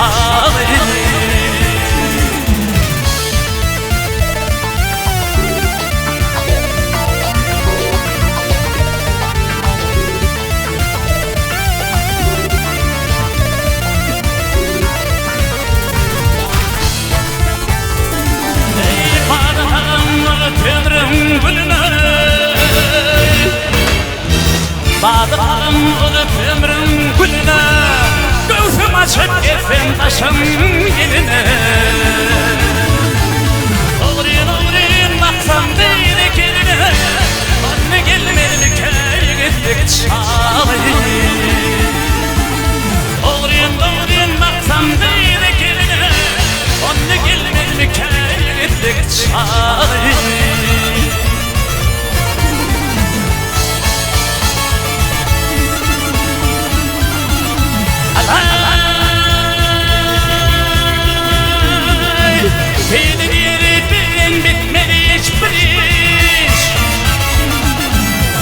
çağırır. Ömrüm gülüne Bağdırım olup ömrüm gülüne Göğsüm açıp efem taşım geline Oğruyun baksam değil geline Anne gelmedi köy gittik çağırır. Oğruyun baksam değil geline Anne gelmedi köy gittik çağırır. Senin yeri benim bitmedi hiçbir iş.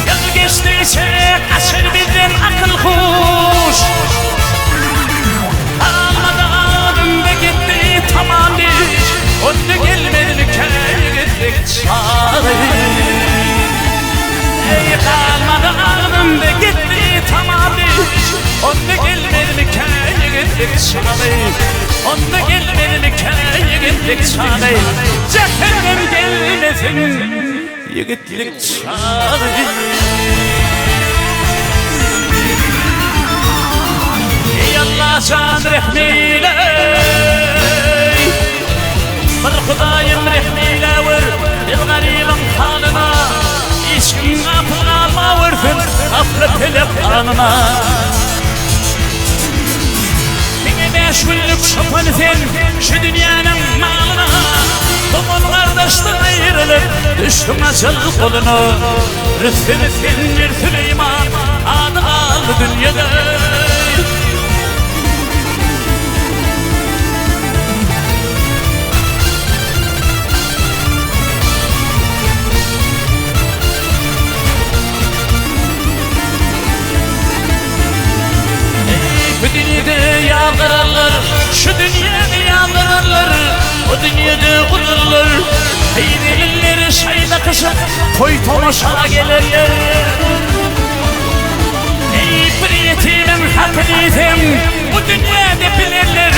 Yıl geçtikçe kaçır bizden akıl kuş. Almadan da gitti tamam iş. Onu gelmedi köye gittik çağırır. Ey kalmadan da gitti tamam iş. Onu gelmedi köye gittik çağırır. Onu gelmedi köye gittik çağırır. Cehennem gelmesin yigitlik çağırır. Ey Allah can rahmiyle bir Hudayım rahmiyle vur bir garibin halına. Hiç kim kapı alma vursun kapı telep anına. Beş günlük şopun sen şu dünyanın malına. Tomun kardeşten ayrılıp düştüm açıl koluna. Rüstüm bir Süleyman adı kaldı dünyada. Bu dünyada yağdırırlar, şu dünyada yağdırırlar, o dünyada udurlar. Heydeliller şayda kışıp, toy tomaşa gelirler. Ey bir yetimim hakkınızım, bu dünyada bilirler.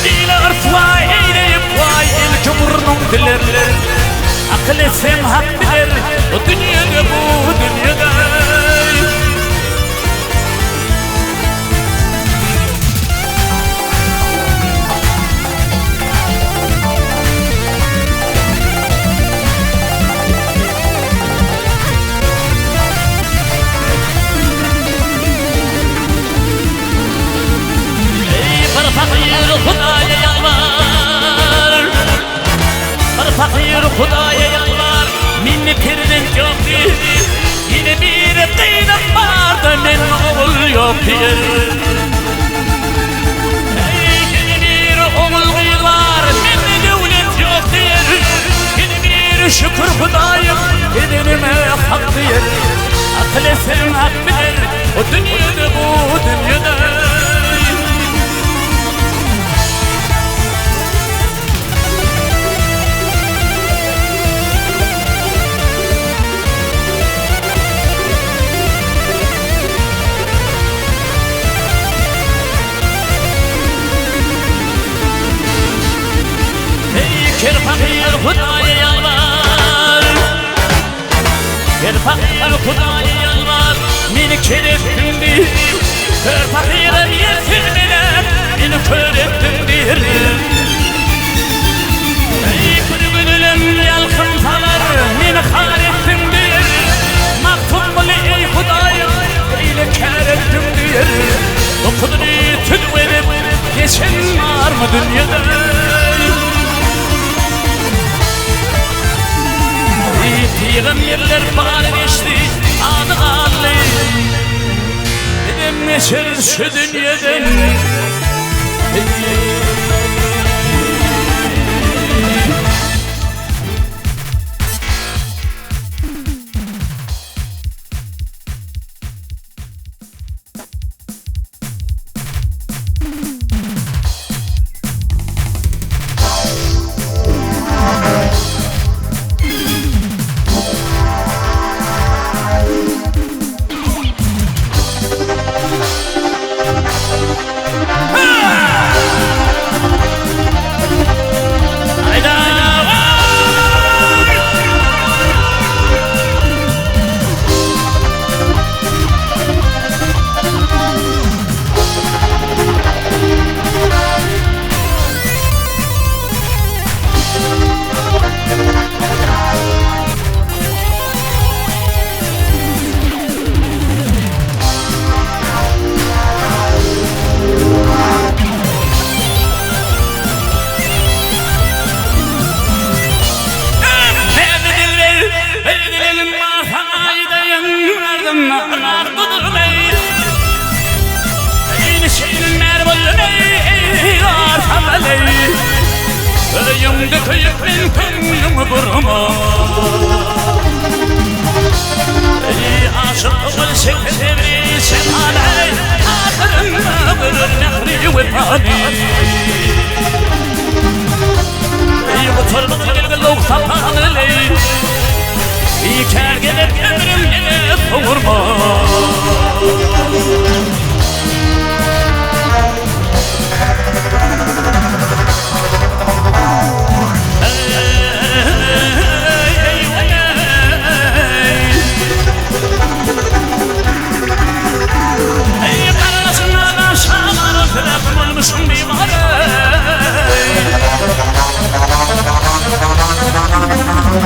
İle ırtva eyleyip vay ilki burnum dilerler. Akıl etsem hak bilir, o dünyada bu dünyada. Hudaya yalvar, bir fakir Hudaya yalvar. Minni pirden yok değil, yine bir kıydım var da men oğul yok değil. Yine bir oğul var, men devlet yok değil. Yine bir şükür Hudayım, edenime hak değil. Akıl etsem hak bilir, o dünyada bu dünyada. Bir fakir Hudaya yalvar, bir fakir Hudaya yalvar. Beni kör ettin bir, bir fakirim yetimine beni kör ettin bir. Ey gülüm yalkın salar, beni kar ettin bir. Maktum bile ey Hudaya, eyle kör ettin bir. O kudretini verip geçen var mı dünyada? Peygamberler bari geçti adı kaldı. Dedem geçer şu dünyadan. durma aşık olacak devri şemale Ahırına verir nehri ve pani Yuturluk ilgiluk sapanı ley İker gelip ömrüm gelip vurma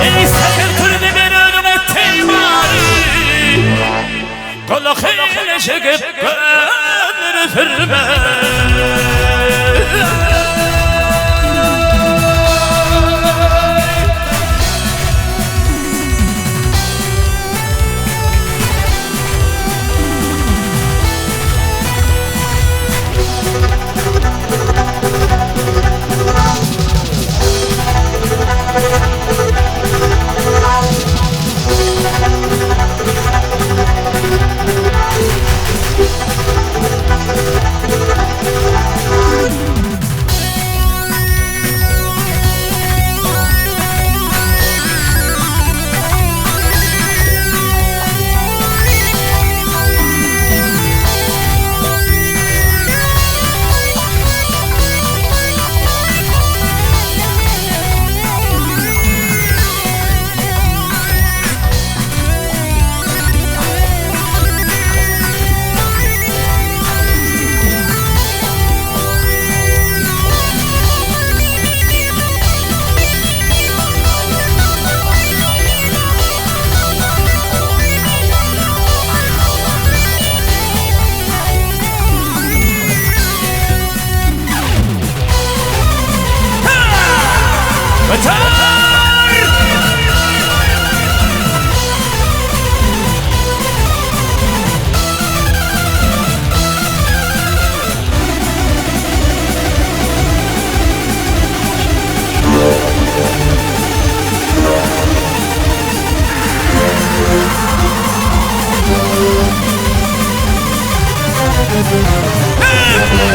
Ey sakın türde bir ölüme teymari Kolu khile çekip gönlünü sürme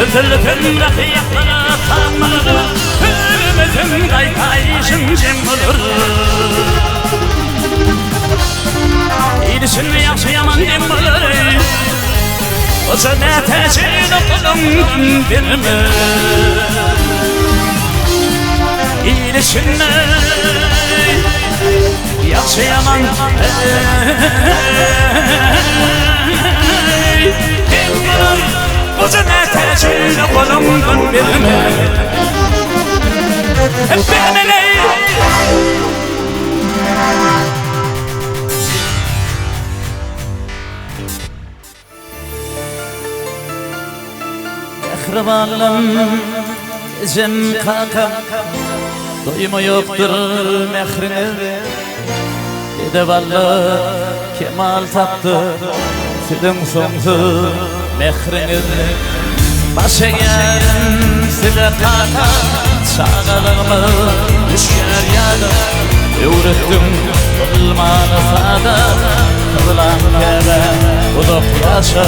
Ötürlükün rakiyatlara tanmalı Hürmetin kaykayışın cem olur İyisin yaxşı yaman dem olur O cennetecin okulumdan birimi İyisin yaxşı yaman dem olur O cennetecin okulumdan birimi Birimi Mehribanlım cem kaka Doyumu yoktur mehrine Dede vallı kemal taptı Sidin sonsu mehrine Başı gelin sile kaka Çağalığımı düşer yadı Öğrettim kılmanı sada Kılan kere ulup yaşa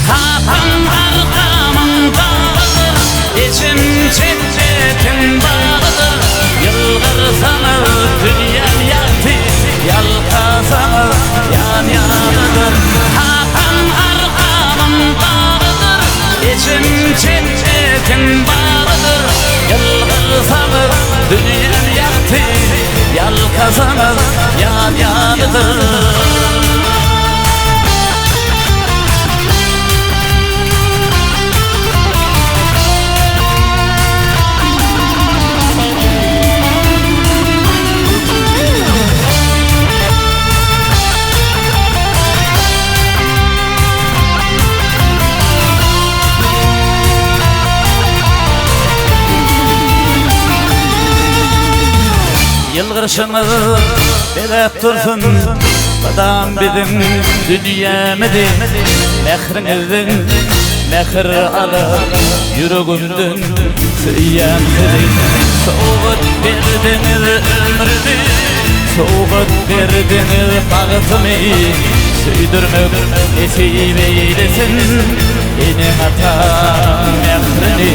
Kapım arkamın dağıdır İçim çekçetin bağıdır Yılgır sanır dünyam yaktı Yalka sanır yan yanıdır Kapım arkamın dağıdır İçim çekçetin bağıdır Yılgır sanır dünyam yaktı Yalka sanır yan yanıdır Yılgırışını verip dursun Badam bizim dünyamızı Mehrinizin mehir alıp yüreğimden süyandirin. Soğut verdiniz ömrümü, soğut verdiniz bağıtımı. Süydürmek esip eylesin enin ata mehrini.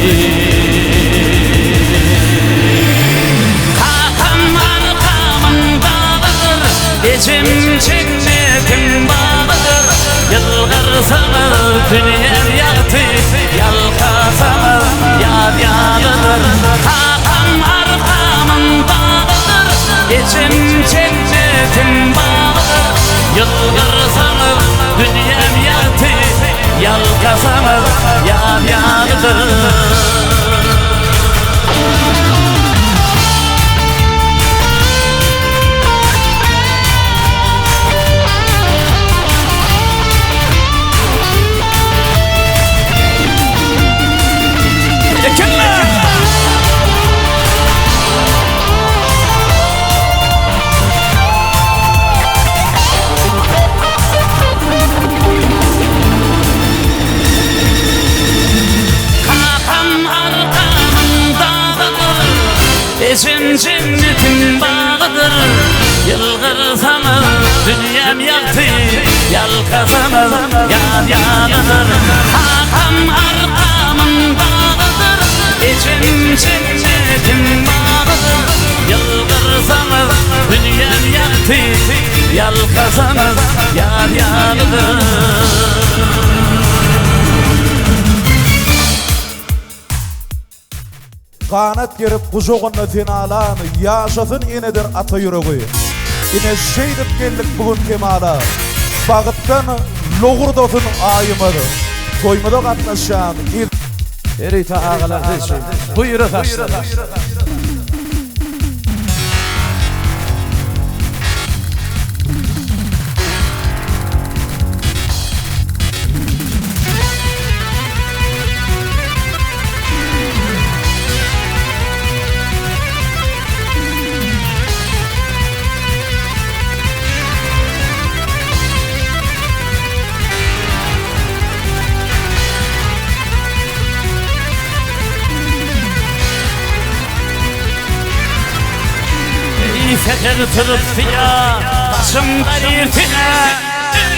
Kakam arkamındadır, içim cennetim bağlıdır. Yılgırsınız dünyam yaktı, yalkasanız yad yadıdır. Kakam arkamındadır, içim cennetim bağlıdır. Yılgırsınız dünyam yaktı, yalkasanız yad yadıdır. İçim cennetin bağıdır, yılgırsanız dünyam yaktı, yalkasanız yad yadıdır. Kakam arkamın bağıdır, içim cennetin bağıdır. Yılgırsanız dünyam yaktı, yalkasanız yad yadıdır. Kanat gerip kujoğunna finalan yaşasın inedir ata yüreği. Ine şeydip geldik bugün kemala. Bağıttan loğurdotun ayımadı. Toymada katlaşan Erita ağalar deşi buyuru taşlar. Feker tırıftıya, başımda irtine,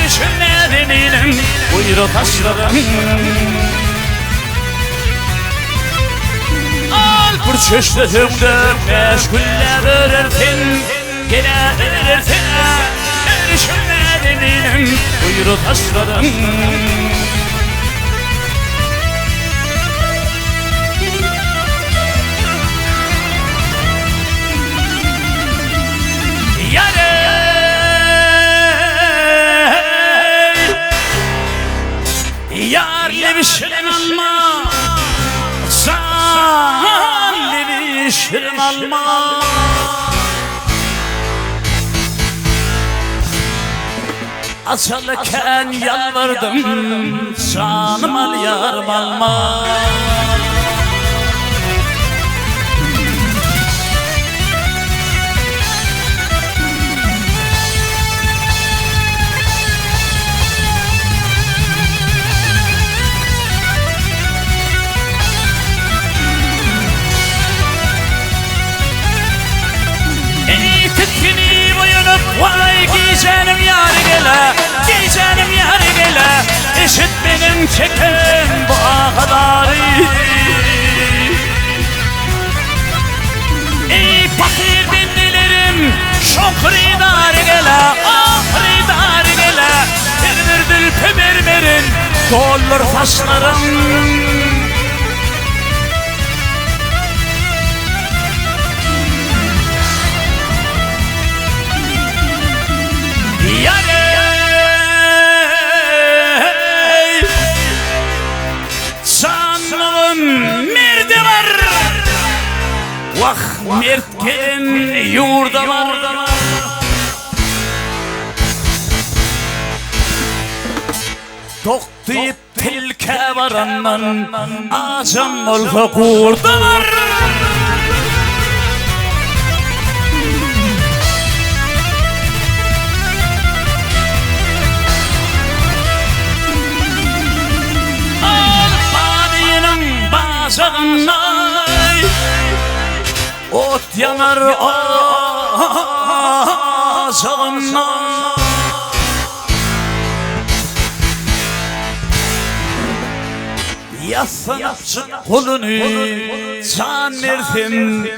düşümler eminim, buyru taşlarım. Alpur çeştehimde meşguller örertin, gene örertin, düşümler eminim, buyru taşlarım. Şirin alma, sen şirin alma. Açarken yalvardım, canım al yarım alma. Vay giyeceğim yar gele, giyeceğim yar gele. İşit benim çeken bu ağaları. Ey fakir bindilerim, şokridar gele, ahridar gele. Perverdir pemermerin, dolur saçlarım. Vah mert gelin yurda var. Tok deyip tilke varandan acam olsa kurda var. yanar ağzından. Yaslanıpsın kolunu can versin,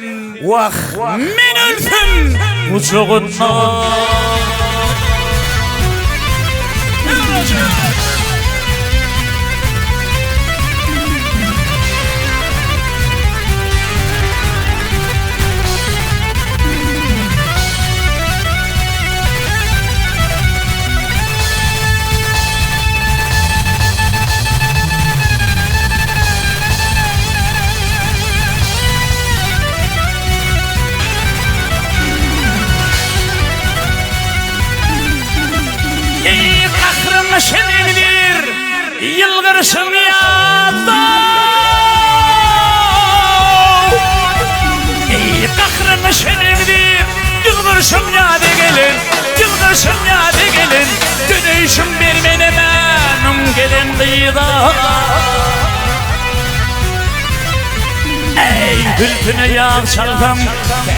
vah men ölsün uçuğundan. Şenildir yılgırsın yadda, ey kahrın şenildir yılgırsın yada gelin, yılgırsın yada gelin, dönüşüm bir menemenim gelin kıyıda. Ey bültüne yağ çaldım,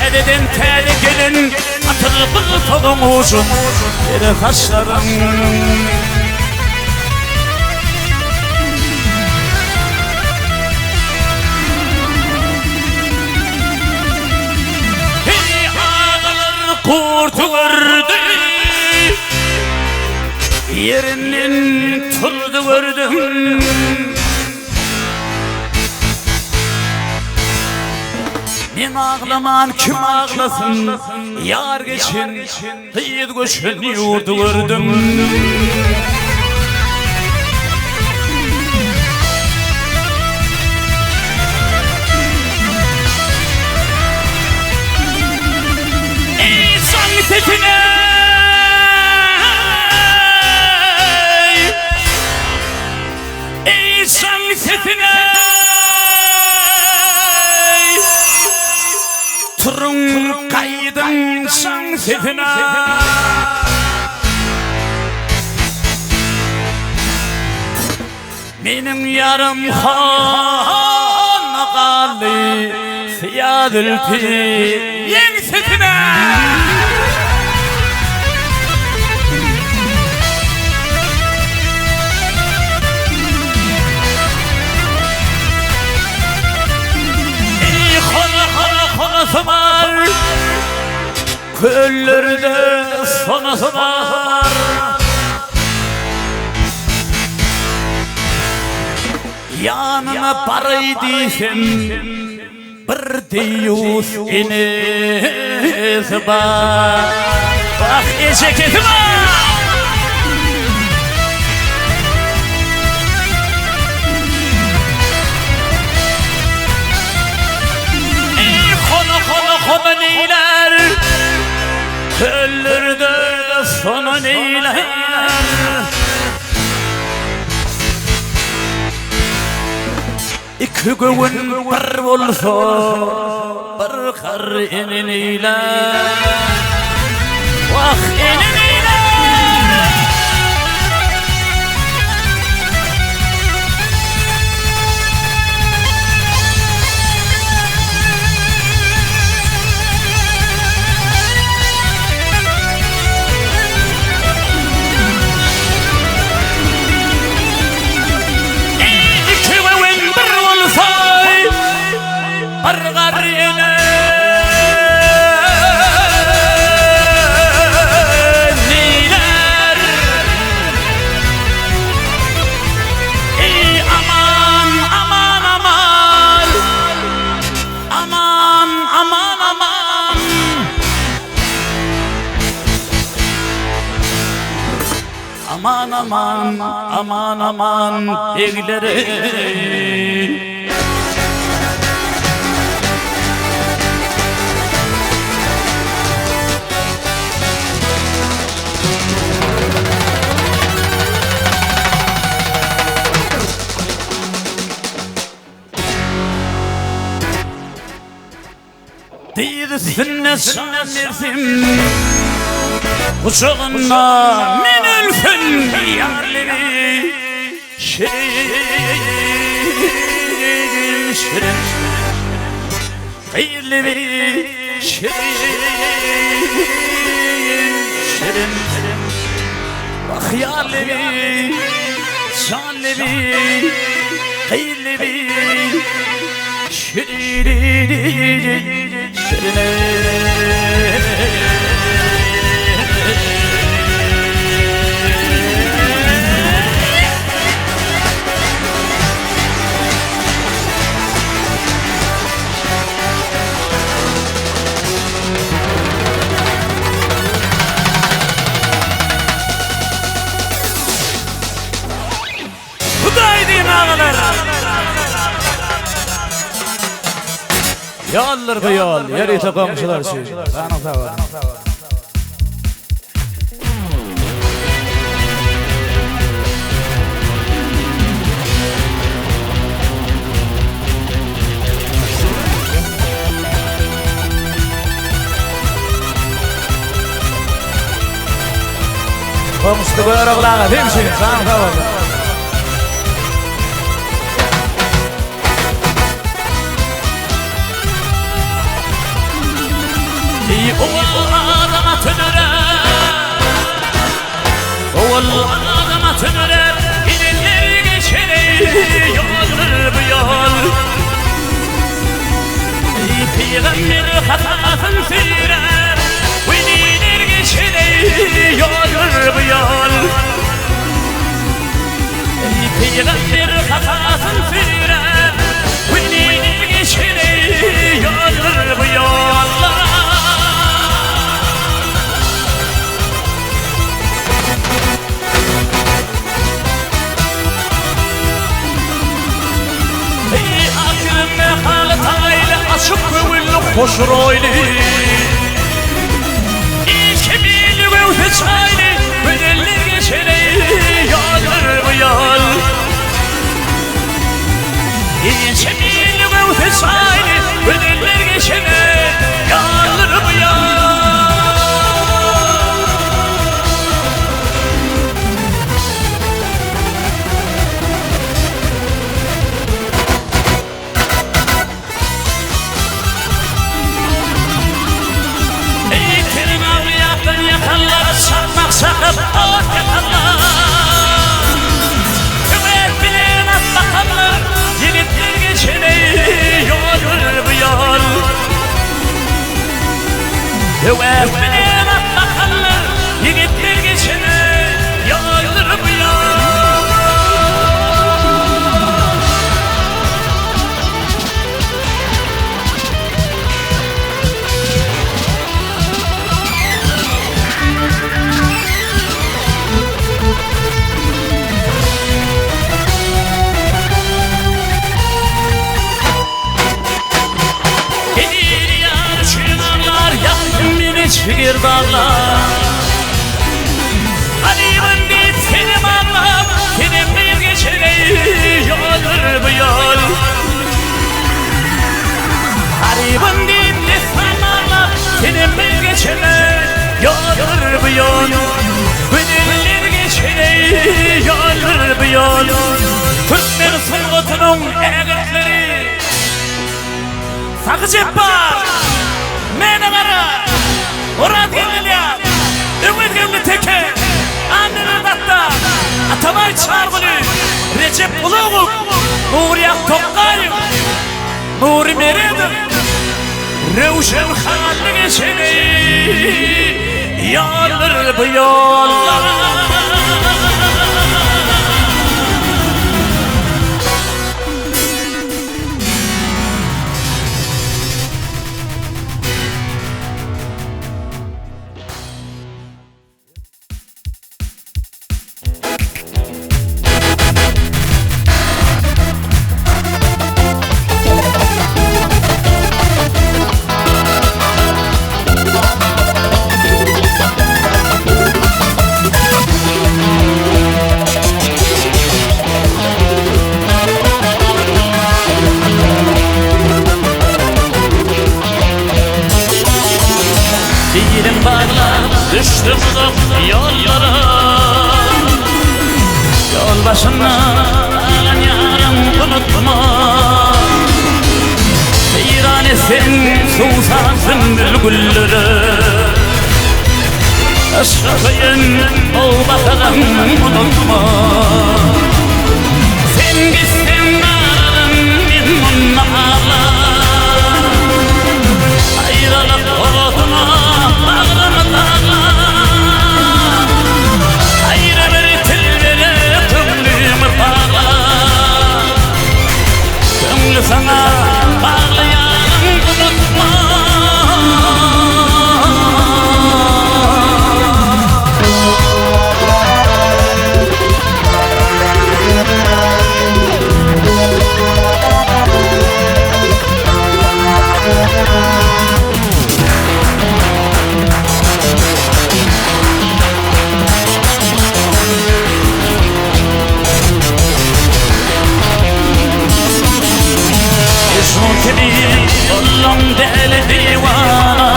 tededen tede gelin, atırıp tolun uzun yere kaşlarım. Kurtulurdu yerinden turdu gördüm. Men ağlaman kim ağlasın, yar geçin kıyıd göçün yurdu gördüm. Setine ey san setine turun kaydın san setine benim yarım hanakalı fiyadıltı yen setine. Sonası var, köllerde sonası var. Yanına paraydıysam bir deyus enesi var. Bak eşeketi var. Konu neyler, köllerde sonu neyler. İki gün bir olsa bir kar eni neyler, vah eni neyler. Argar yine neyler, ey aman aman aman, aman aman aman, aman aman aman aman eğleri. Değilsin sanırsın kucağına men ölsün yarları şirin şirin hayırlı bir şirin Xiyalli şanli Qiyli şirin Yollar bu yol, yeri tokamşılar şey. Bana tava. Komşu böyle kulağa değil mi şey? Bana tava. Adama tünürer İnenleri geçene Yoldur bu yol Peygamber hatasın sürer İnenler geçene Yoldur bu yol Peygamber hatasın sürer İnenler geçene Yoldur bu yol Açık gövüllü hoş royli İlkemili gövde çaylı Bedeller geçene Yoldur bu yol İlkemili gövde çaylı Bedeller geçene Yoldur bu yol Sakıp ağır yakanlar Hümet bilen atlakanlar Yiğitler geçene Yoldur bu yol Hümet bilen atlakanlar Yiğitler geçene Yoldur bu yol Şiir dağlar Ali'min dit seni bağlar Senin bir geçene Yoldur bu yol Ali'min dit seni bağlar Senin bir geçene Yoldur bu yol Bedeller geçene Yoldur bu yol Türkmen sınıfının eğitleri Sakı Ceppar Mene var Orad yeniliyat, ümit gümlü teke, annene datta, Atamay Çargılı, Recep Uluğuk, Nuriyak Tokkayım, Nuri Meredim, Revşen Khalli geçeni, Yoldur bu yollar. Düştüm yollara Yol başına alan yarım unutma Bir Hayran etsin susansın bülbülleri Aşkıyın ol bakalım unutma Sen gitsin ağlarım min munna ağla Ayrılık oduna bağrımı dağla Ayrı bir tillere kümlüğümü bağla Kümlü sana bağlayanım unutma Ollum deli divana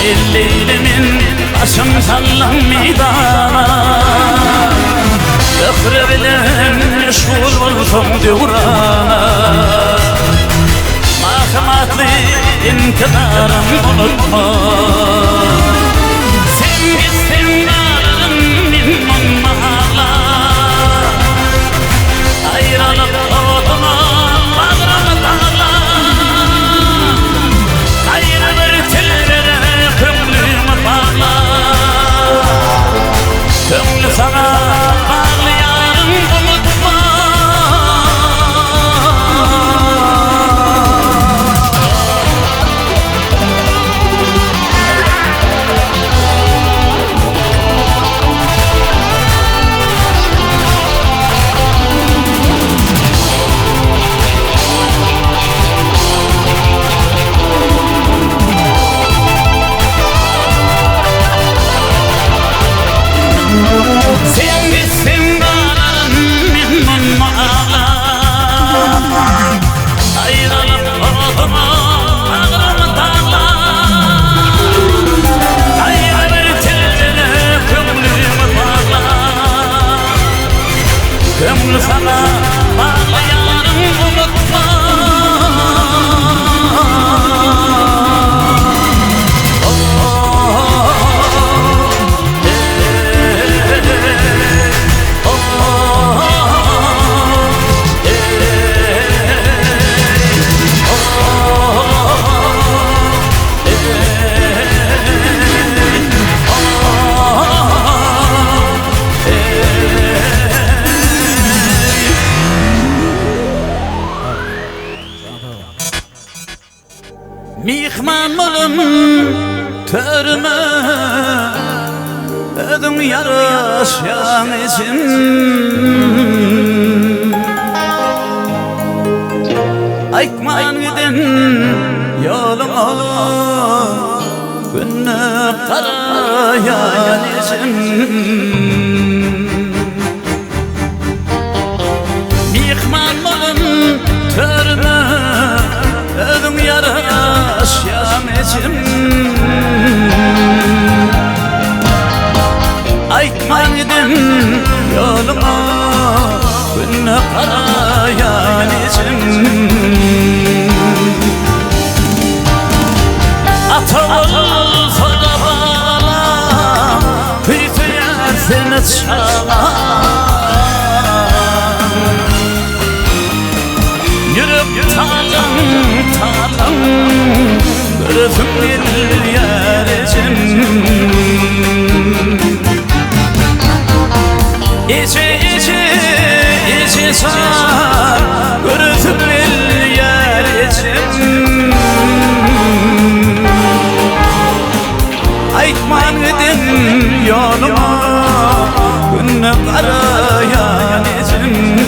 Elleylimin başım sallan midana Ökre bilen meşgul olsun divrana Mahmatlı intidarım unutma Sen gitsin ağlarım min munna ağla Ayrılık oduma bağrımı dağla Ayrı bir tillere kümlüğümü bağla Kümlü sana bağlayanım unutma Sen gitsin bağlarım min munna ağla Ayrılık oduma bağrımı dağla Ayrı bir tillere kümlüğümü bağla Kümlü sana bağlayanım unutma Mihman olum törüme Ödüm yarışan için Aytman gidin yoluma Günü karayan için Mihman olum törüme Ödüm yarışan için Aytman gidin yoluma Günü karayan için Atıl sonra bağla Tüytüyer seni çala Yürüp talan talan Gözüm bir yer için İçi sar Gözüm bir yer için Aytman gidin yoluma Günü karayan için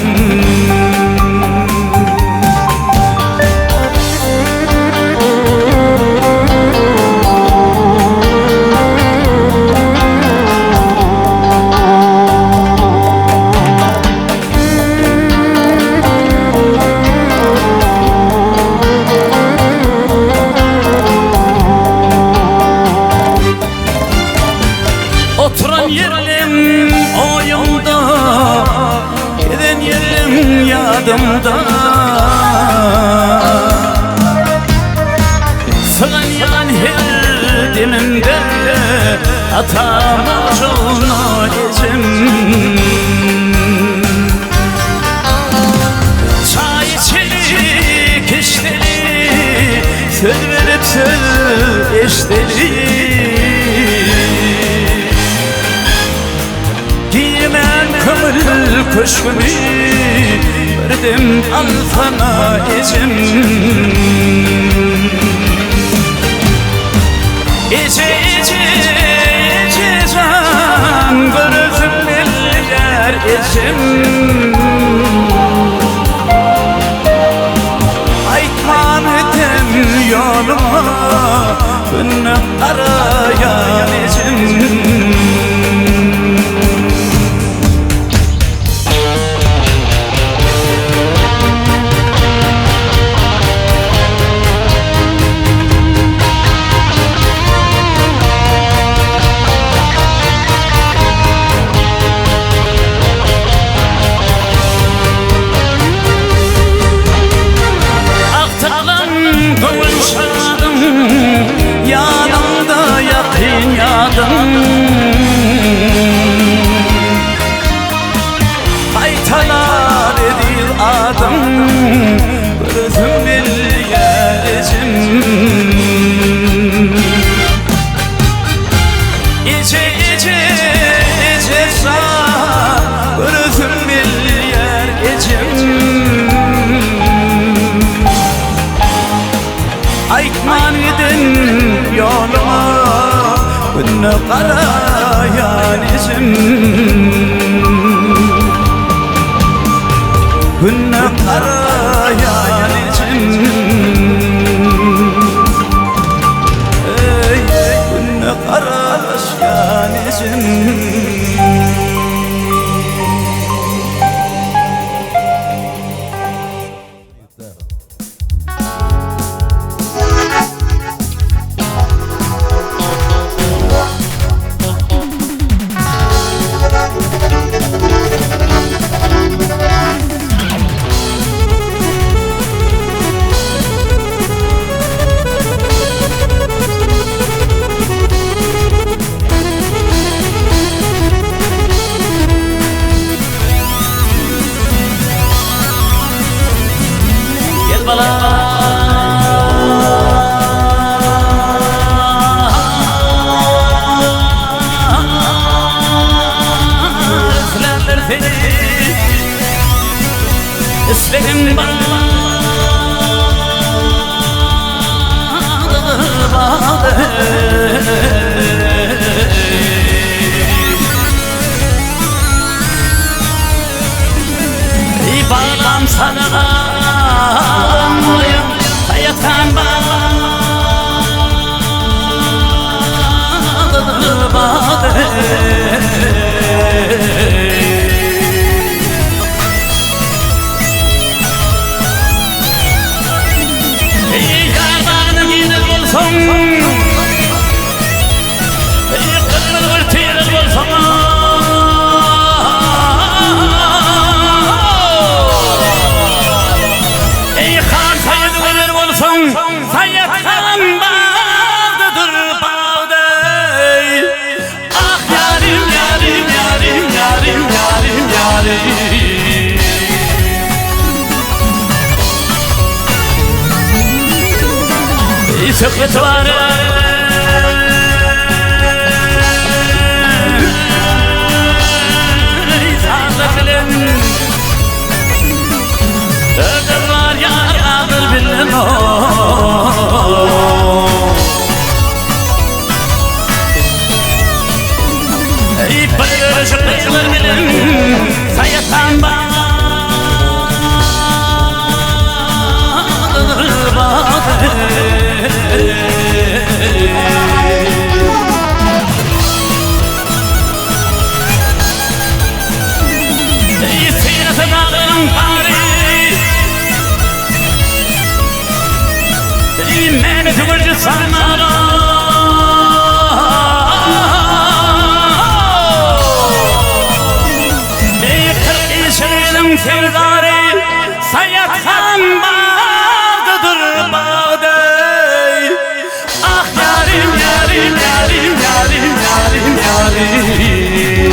Oturan yerim oyumda Giden yerim yadımda Dimimde atamacına geçim Çay içelik işleri söz verip söz eşleri Giymem kömür kuşkunu verdim al sana izin İçe can gözüm eller içim Aytman edem yoluma günü arayan izim Yanımda yakın yadım Haytalar edil adım Gözüm bilgecim İçe sağ Gözüm bilgecim Aytman edin yoluma Günü karayan izim Günü karayan izim Günü karayan izim İsvedim bağlam sana hayatan Sayatan bağdadır bağday Ah yarim yarim yarim yarim yarim yarim Sökret var Sağlıklı Öldür var yar ağır bilin o Paylaşıp payılır bilin Sayatan bağdır yarim, yarim, yarim, yarim.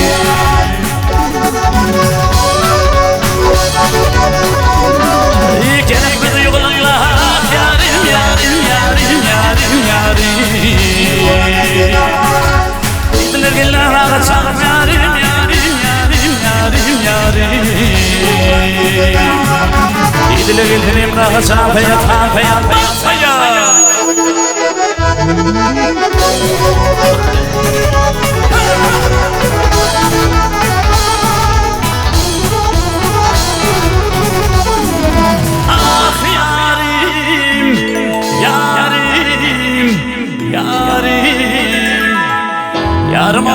Gelip bir yolunla yarim, yarim, yarim, yarim, yarim. İdiler giller ağaçam yarim, yarim, yarim, yarim, yarim. İdiler gillerim ağaçam feyat, feyat, feyat. Ah yarim, yarim, yarim, yarım